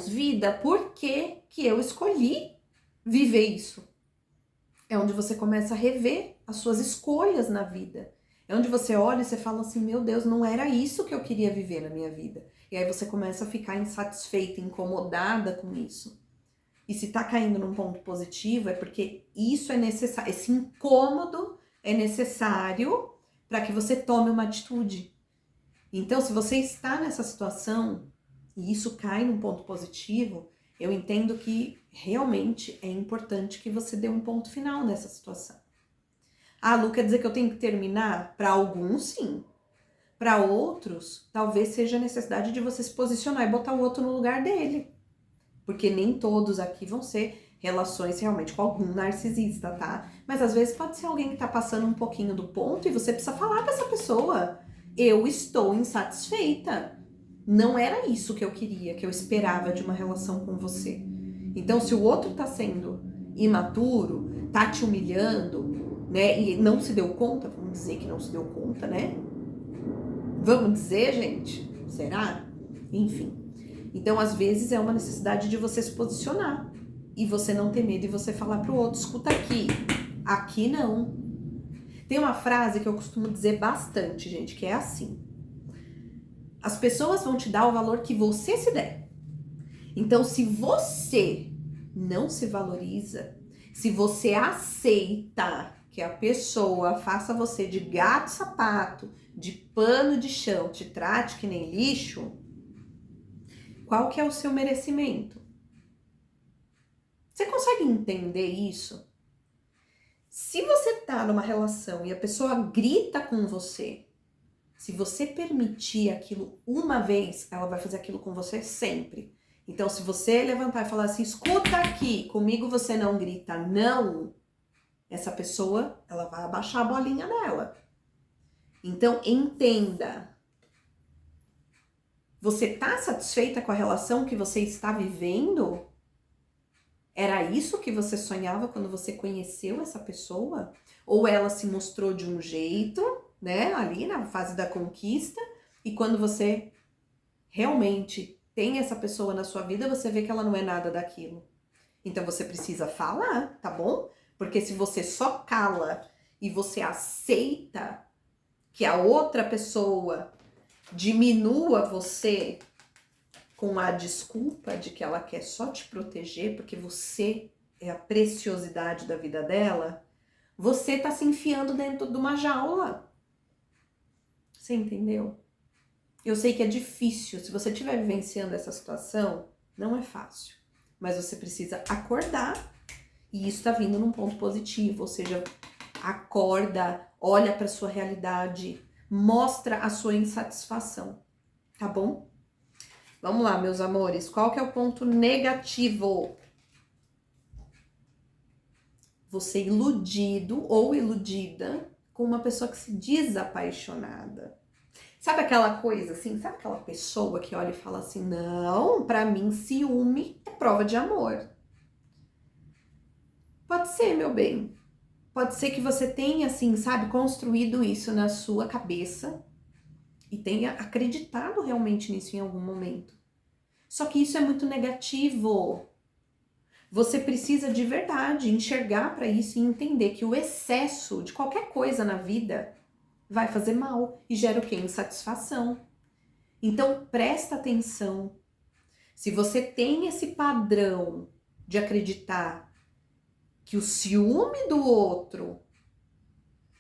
vida, por que que eu escolhi viver isso? É onde você começa a rever as suas escolhas na vida. É onde você olha e você fala assim, meu Deus, não era isso que eu queria viver na minha vida. E aí você começa a ficar insatisfeita, incomodada com isso. E se tá caindo num ponto positivo, é porque isso é necessário, esse incômodo é necessário para que você tome uma atitude. Então, se você está nessa situação e isso cai num ponto positivo, eu entendo que realmente é importante que você dê um ponto final nessa situação. Ah, Lu, quer dizer que eu tenho que terminar? Para alguns, sim. Para outros, talvez seja a necessidade de você se posicionar e botar o outro no lugar dele. Porque nem todos aqui vão ser relações realmente com algum narcisista, tá? Mas às vezes pode ser alguém que tá passando um pouquinho do ponto e você precisa falar pra essa pessoa. Eu estou insatisfeita. Não era isso que eu queria, que eu esperava de uma relação com você. Então, se o outro tá sendo imaturo, tá te humilhando, né? E não se deu conta, vamos dizer que não se deu conta, né? Vamos dizer, gente? Será? Enfim. Então, às vezes, é uma necessidade de você se posicionar. E você não ter medo e você falar pro outro, escuta aqui. Aqui não. Tem uma frase que eu costumo dizer bastante, gente, que é assim. As pessoas vão te dar o valor que você se der. Então, se você não se valoriza, se você aceita que a pessoa faça você de gato sapato, de pano de chão, te trate que nem lixo, qual que é o seu merecimento? Você consegue entender isso? Se você tá numa relação e a pessoa grita com você, se você permitir aquilo uma vez, ela vai fazer aquilo com você sempre. Então, se você levantar e falar assim, escuta aqui, comigo você não grita não, essa pessoa, ela vai abaixar a bolinha dela. Então, entenda. Você tá satisfeita com a relação que você está vivendo? Era isso que você sonhava quando você conheceu essa pessoa? Ou ela se mostrou de um jeito, né, ali na fase da conquista, e quando você realmente tem essa pessoa na sua vida, você vê que ela não é nada daquilo. Então você precisa falar, tá bom? Porque se você só cala e você aceita que a outra pessoa diminua você com a desculpa de que ela quer só te proteger porque você é a preciosidade da vida dela, você tá se enfiando dentro de uma jaula. Você entendeu? Eu sei que é difícil, se você estiver vivenciando essa situação, não é fácil. Mas você precisa acordar e isso tá vindo num ponto positivo, ou seja, acorda, olha para sua realidade, mostra a sua insatisfação, tá bom? Vamos lá, meus amores, qual que é o ponto negativo? Você iludido ou iludida com uma pessoa que se diz apaixonada. Sabe aquela coisa assim, sabe aquela pessoa que olha e fala assim, não, pra mim ciúme é prova de amor. Pode ser, meu bem. Pode ser que você tenha, assim, sabe, construído isso na sua cabeça e tenha acreditado realmente nisso em algum momento. Só que isso é muito negativo. Você precisa de verdade enxergar para isso e entender que o excesso de qualquer coisa na vida vai fazer mal e gera o quê? Insatisfação. Então, presta atenção. Se você tem esse padrão de acreditar que o ciúme do outro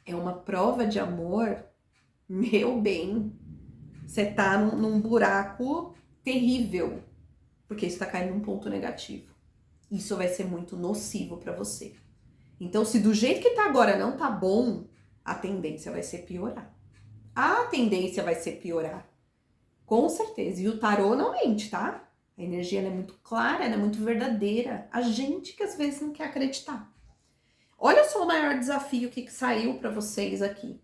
é uma prova de amor, meu bem, você tá num buraco terrível, porque isso tá caindo num ponto negativo. Isso vai ser muito nocivo para você. Então, se do jeito que tá agora não tá bom, a tendência vai ser piorar. A tendência vai ser piorar. Com certeza. E o tarô não mente, tá? A energia ela é muito clara, ela é muito verdadeira. A gente que às vezes não quer acreditar. Olha só o maior desafio que saiu para vocês aqui.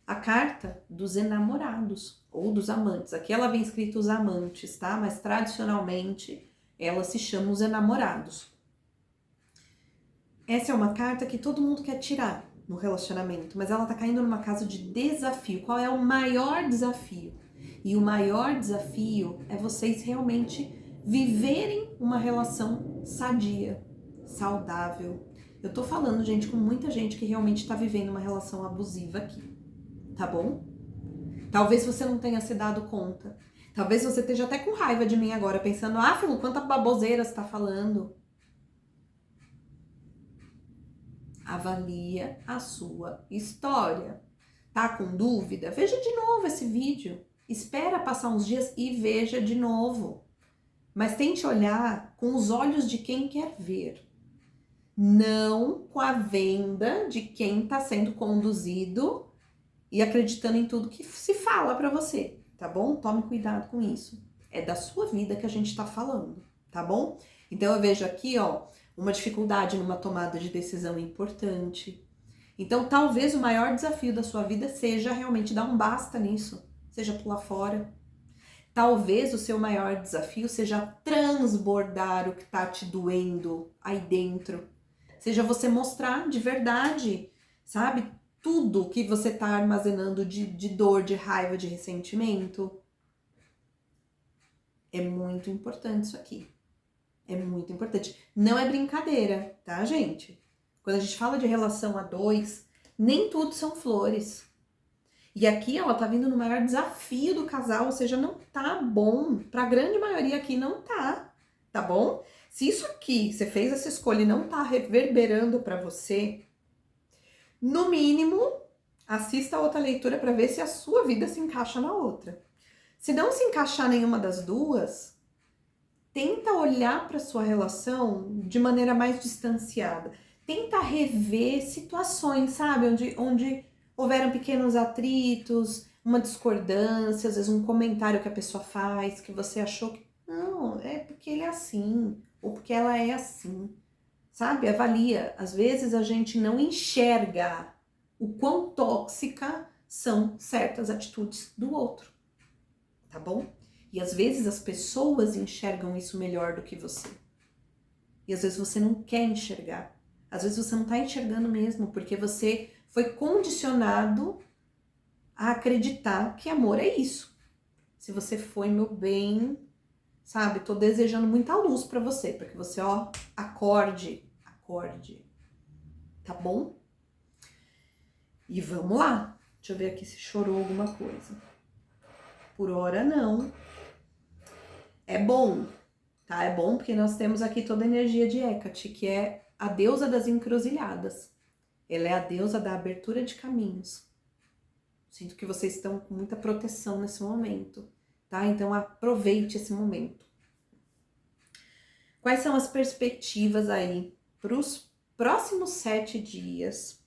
A carta dos enamorados ou dos amantes. Aqui ela vem escrito os amantes, tá? Mas tradicionalmente ela se chama os enamorados. Essa é uma carta que todo mundo quer tirar no relacionamento, mas ela tá caindo numa casa de desafio. Qual é o maior desafio? E o maior desafio é vocês realmente viverem uma relação sadia, saudável, Eu tô falando, gente, com muita gente que realmente tá vivendo uma relação abusiva aqui, tá bom? Talvez você não tenha se dado conta. Talvez você esteja até com raiva de mim agora, pensando, ah, Filu, quanta baboseira você tá falando. Avalia a sua história. Tá com dúvida? Veja de novo esse vídeo. Espera passar uns dias e veja de novo. Mas tente olhar com os olhos de quem quer ver. Não com a venda de quem está sendo conduzido e acreditando em tudo que se fala para você, tá bom? Tome cuidado com isso. É da sua vida que a gente está falando, tá bom? Então eu vejo aqui, ó, uma dificuldade numa tomada de decisão importante. Então talvez o maior desafio da sua vida seja realmente dar um basta nisso, seja pular fora. Talvez o seu maior desafio seja transbordar o que tá te doendo aí dentro. Seja você mostrar de verdade, sabe? Tudo que você tá armazenando de dor, de raiva, de ressentimento. É muito importante isso aqui. É muito importante. Não é brincadeira, tá, gente? Quando a gente fala de relação a dois, nem tudo são flores. E aqui ela tá vindo no maior desafio do casal, ou seja, não tá bom. Pra grande maioria aqui não tá bom? Se isso aqui, você fez essa escolha e não tá reverberando pra você, no mínimo, assista a outra leitura pra ver se a sua vida se encaixa na outra. Se não se encaixar nenhuma das duas, tenta olhar pra sua relação de maneira mais distanciada. Tenta rever situações, sabe? Onde houveram pequenos atritos, uma discordância, às vezes um comentário que a pessoa faz, que você achou que não, é porque ele é assim, ou porque ela é assim, sabe? Avalia. Às vezes a gente não enxerga o quão tóxica são certas atitudes do outro, tá bom? E às vezes as pessoas enxergam isso melhor do que você. E às vezes você não quer enxergar. Às vezes você não tá enxergando mesmo, porque você foi condicionado a acreditar que amor é isso. Se você foi, meu bem, sabe? Tô desejando muita luz pra você, para que você, ó, acorde. Tá bom? E vamos lá. Deixa eu ver aqui se chorou alguma coisa. Por hora, não. É bom, tá? É bom porque nós temos aqui toda a energia de Hecate, que é a deusa das encruzilhadas. Ela é a deusa da abertura de caminhos. Sinto que vocês estão com muita proteção nesse momento, tá? Então aproveite esse momento. Quais são as perspectivas aí para os próximos 7 dias?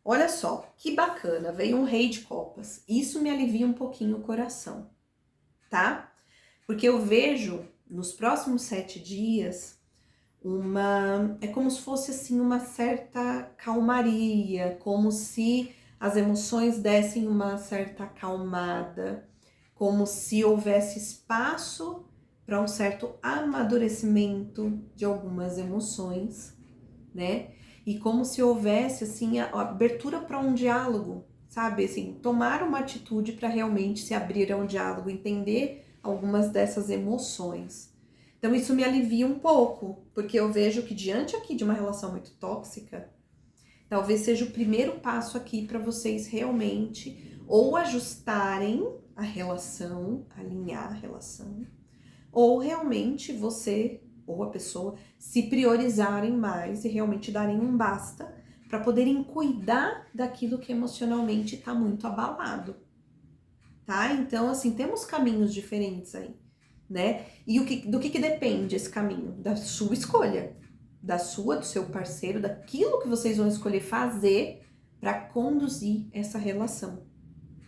Olha só, que bacana, veio um rei de copas. Isso me alivia um pouquinho o coração, tá? Porque eu vejo nos próximos 7 dias é como se fosse assim uma certa calmaria, como se as emoções dessem uma certa acalmada, como se houvesse espaço para um certo amadurecimento de algumas emoções, né? E como se houvesse assim a abertura para um diálogo, sabe? Assim, tomar uma atitude para realmente se abrir a um diálogo, entender algumas dessas emoções. Então isso me alivia um pouco, porque eu vejo que diante aqui de uma relação muito tóxica, talvez seja o primeiro passo aqui para vocês realmente ou ajustarem a relação, alinhar a relação, ou realmente você ou a pessoa se priorizarem mais e realmente darem um basta para poderem cuidar daquilo que emocionalmente está muito abalado, tá? Então, assim, temos caminhos diferentes aí, né? E do que depende esse caminho? Da sua escolha, do seu parceiro, daquilo que vocês vão escolher fazer para conduzir essa relação,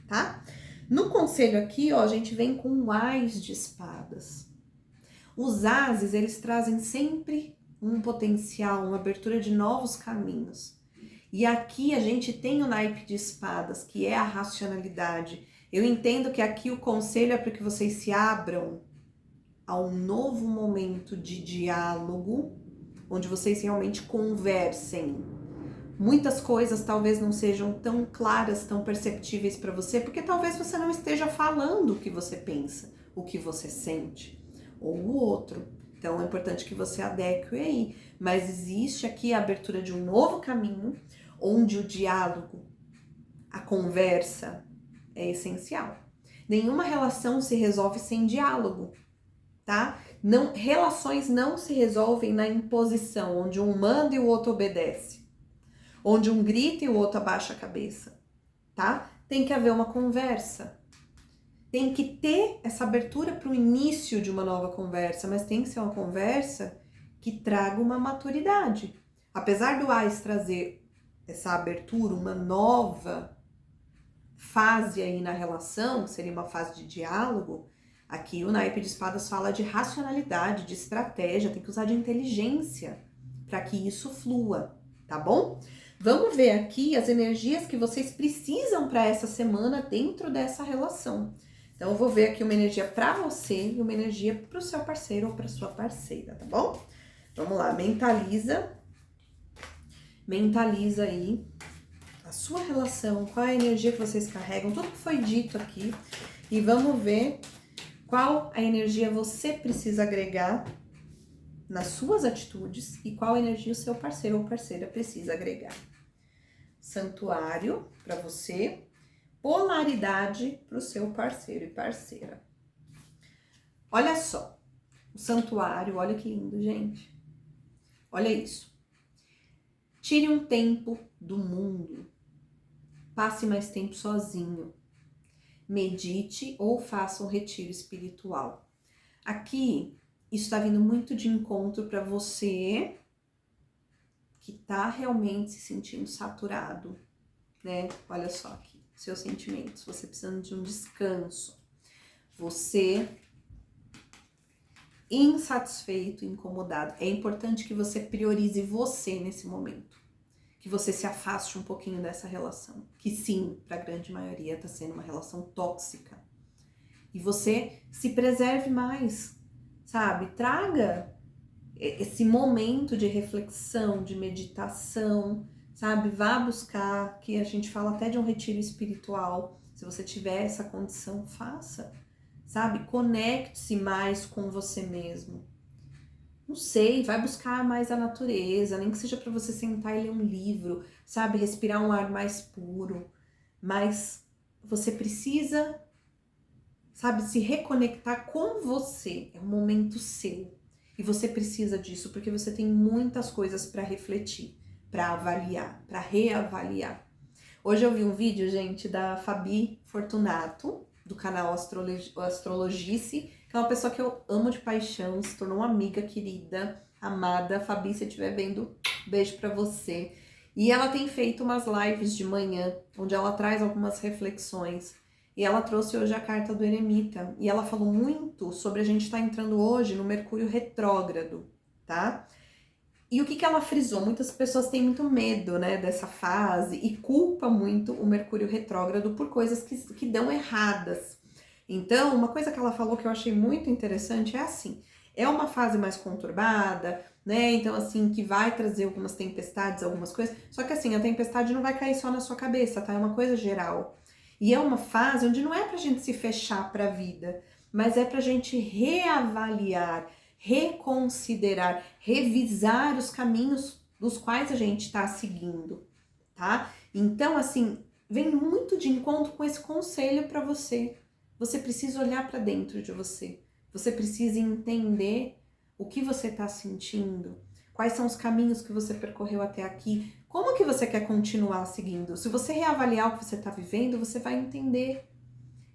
tá? No conselho aqui, ó, a gente vem com um Ás de espadas. Os ases, eles trazem sempre um potencial, uma abertura de novos caminhos. E aqui a gente tem o naipe de espadas, que é a racionalidade. Eu entendo que aqui o conselho é para que vocês se abram a um novo momento de diálogo, onde vocês realmente conversem. Muitas coisas talvez não sejam tão claras, tão perceptíveis para você, porque talvez você não esteja falando o que você pensa, o que você sente, ou o outro, Então é importante que você adeque aí. Mas existe aqui a abertura de um novo caminho, onde o diálogo, a conversa é essencial. Nenhuma relação se resolve sem diálogo, tá? Não, relações não se resolvem na imposição, onde um manda e o outro obedece, onde um grita e o outro abaixa a cabeça, tá? Tem que haver uma conversa. Tem que ter essa abertura para o início de uma nova conversa, mas tem que ser uma conversa que traga uma maturidade. Apesar do AIS trazer essa abertura, uma nova fase aí na relação, seria uma fase de diálogo, aqui o naipe de espadas fala de racionalidade, de estratégia, tem que usar de inteligência para que isso flua, tá bom? Vamos ver aqui as energias que vocês precisam para essa semana dentro dessa relação. Então, eu vou ver aqui uma energia para você e uma energia para o seu parceiro ou para sua parceira, tá bom? Vamos lá, mentaliza aí a sua relação, qual é a energia que vocês carregam, tudo que foi dito aqui. E vamos ver qual a energia você precisa agregar nas suas atitudes e qual energia o seu parceiro ou parceira precisa agregar. Santuário para você. Polaridade para o seu parceiro e parceira. Olha só, o santuário, olha que lindo, gente. Olha isso. Tire um tempo do mundo. Passe mais tempo sozinho. Medite ou faça um retiro espiritual. Aqui, isso está vindo muito de encontro para você que está realmente se sentindo saturado, né? Olha só aqui. Seus sentimentos, você precisando de um descanso, você insatisfeito, incomodado. É importante que você priorize você nesse momento, que você se afaste um pouquinho dessa relação, que sim, para a grande maioria está sendo uma relação tóxica. E você se preserve mais, sabe? Traga esse momento de reflexão, de meditação, sabe? Vá buscar, que a gente fala até de um retiro espiritual. Se você tiver essa condição, faça, sabe? Conecte-se mais com você mesmo. Não sei, vai buscar mais a natureza, nem que seja para você sentar e ler um livro, sabe? Respirar um ar mais puro. Mas você precisa, sabe, se reconectar com você. É um momento seu. E você precisa disso porque você tem muitas coisas para refletir, para avaliar, para reavaliar. Hoje eu vi um vídeo, gente, da Fabi Fortunato, do canal Astrologice, que é uma pessoa que eu amo de paixão, se tornou uma amiga querida, amada. Fabi, se estiver vendo, beijo para você. E ela tem feito umas lives de manhã, onde ela traz algumas reflexões. E ela trouxe hoje a carta do Eremita. E ela falou muito sobre a gente estar entrando hoje no Mercúrio retrógrado, tá? E o que ela frisou? Muitas pessoas têm muito medo, né, dessa fase e culpa muito o Mercúrio retrógrado por coisas que dão erradas. Então, uma coisa que ela falou que eu achei muito interessante é assim, é uma fase mais conturbada, né, então assim, que vai trazer algumas tempestades, algumas coisas, só que assim, a tempestade não vai cair só na sua cabeça, tá? É uma coisa geral. E é uma fase onde não é pra gente se fechar pra vida, mas é pra gente reavaliar, reconsiderar, revisar os caminhos dos quais a gente está seguindo, tá? Então, assim, vem muito de encontro com esse conselho para você. Você precisa olhar para dentro de você. Você precisa entender o que você está sentindo, quais são os caminhos que você percorreu até aqui, como que você quer continuar seguindo. Se você reavaliar o que você está vivendo, você vai entender.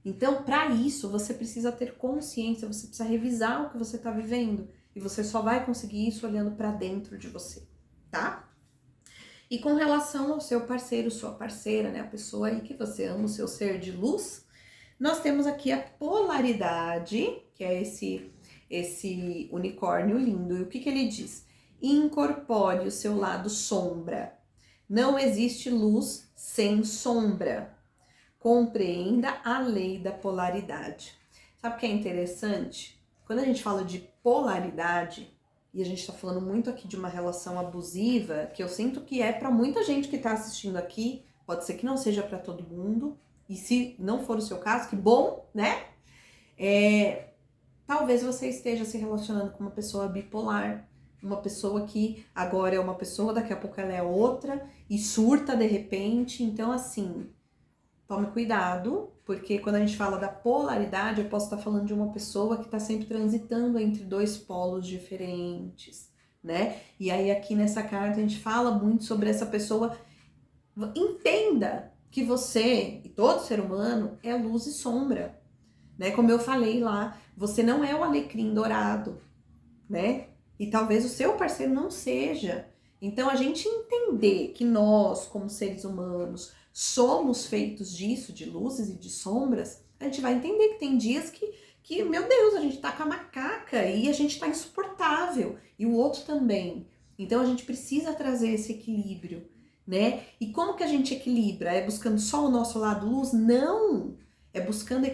Então, para isso, você precisa ter consciência, você precisa revisar o que você está vivendo. E você só vai conseguir isso olhando para dentro de você, tá? E com relação ao seu parceiro, sua parceira, né? A pessoa aí que você ama, o seu ser de luz, nós temos aqui a polaridade, que é esse unicórnio lindo. E o que ele diz? Incorpore o seu lado sombra. Não existe luz sem sombra. Compreenda a lei da polaridade. Sabe o que é interessante? Quando a gente fala de polaridade, e a gente tá falando muito aqui de uma relação abusiva, que eu sinto que é para muita gente que tá assistindo aqui, pode ser que não seja para todo mundo, e se não for o seu caso, que bom, né? Talvez você esteja se relacionando com uma pessoa bipolar, uma pessoa que agora é uma pessoa, daqui a pouco ela é outra e surta de repente. Então, assim, tome cuidado, porque quando a gente fala da polaridade, eu posso estar falando de uma pessoa que está sempre transitando entre dois polos diferentes, né? E aí aqui nessa carta a gente fala muito sobre essa pessoa. Entenda que você e todo ser humano é luz e sombra, né? Como eu falei lá, você não é o alecrim dourado, né? E talvez o seu parceiro não seja. Então a gente entender que nós, como seres humanos, somos feitos disso, de luzes e de sombras, a gente vai entender que tem dias que meu Deus, a gente tá com a macaca e a gente tá insuportável, e o outro também. Então a gente precisa trazer esse equilíbrio, né? E como que a gente equilibra? É buscando só o nosso lado luz? Não! É buscando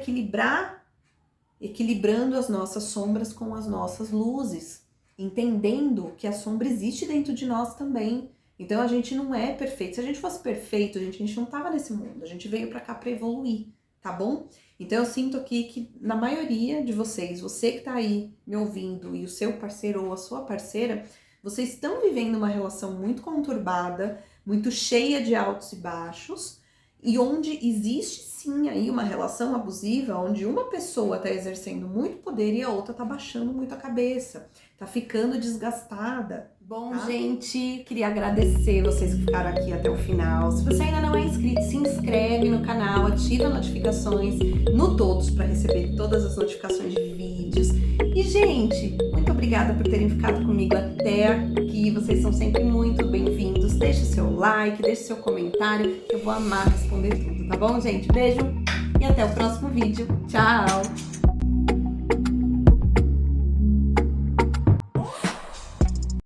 equilibrando as nossas sombras com as nossas luzes, entendendo que a sombra existe dentro de nós também. Então a gente não é perfeito. Se a gente fosse perfeito, a gente não tava nesse mundo. A gente veio pra cá pra evoluir, tá bom? Então eu sinto aqui que na maioria de vocês, você que tá aí me ouvindo e o seu parceiro ou a sua parceira, vocês estão vivendo uma relação muito conturbada, muito cheia de altos e baixos, e onde existe sim aí uma relação abusiva, onde uma pessoa tá exercendo muito poder e a outra tá baixando muito a cabeça, tá ficando desgastada. Bom, tá? Gente, queria agradecer vocês que ficaram aqui até o final. Se você ainda não é inscrito, se inscreve no canal, ativa as notificações no todos para receber todas as notificações de vídeos. E, gente, muito obrigada por terem ficado comigo até aqui. Vocês são sempre muito bem-vindos. Deixe seu like, deixe seu comentário, que eu vou amar responder tudo, tá bom, gente? Beijo e até o próximo vídeo. Tchau!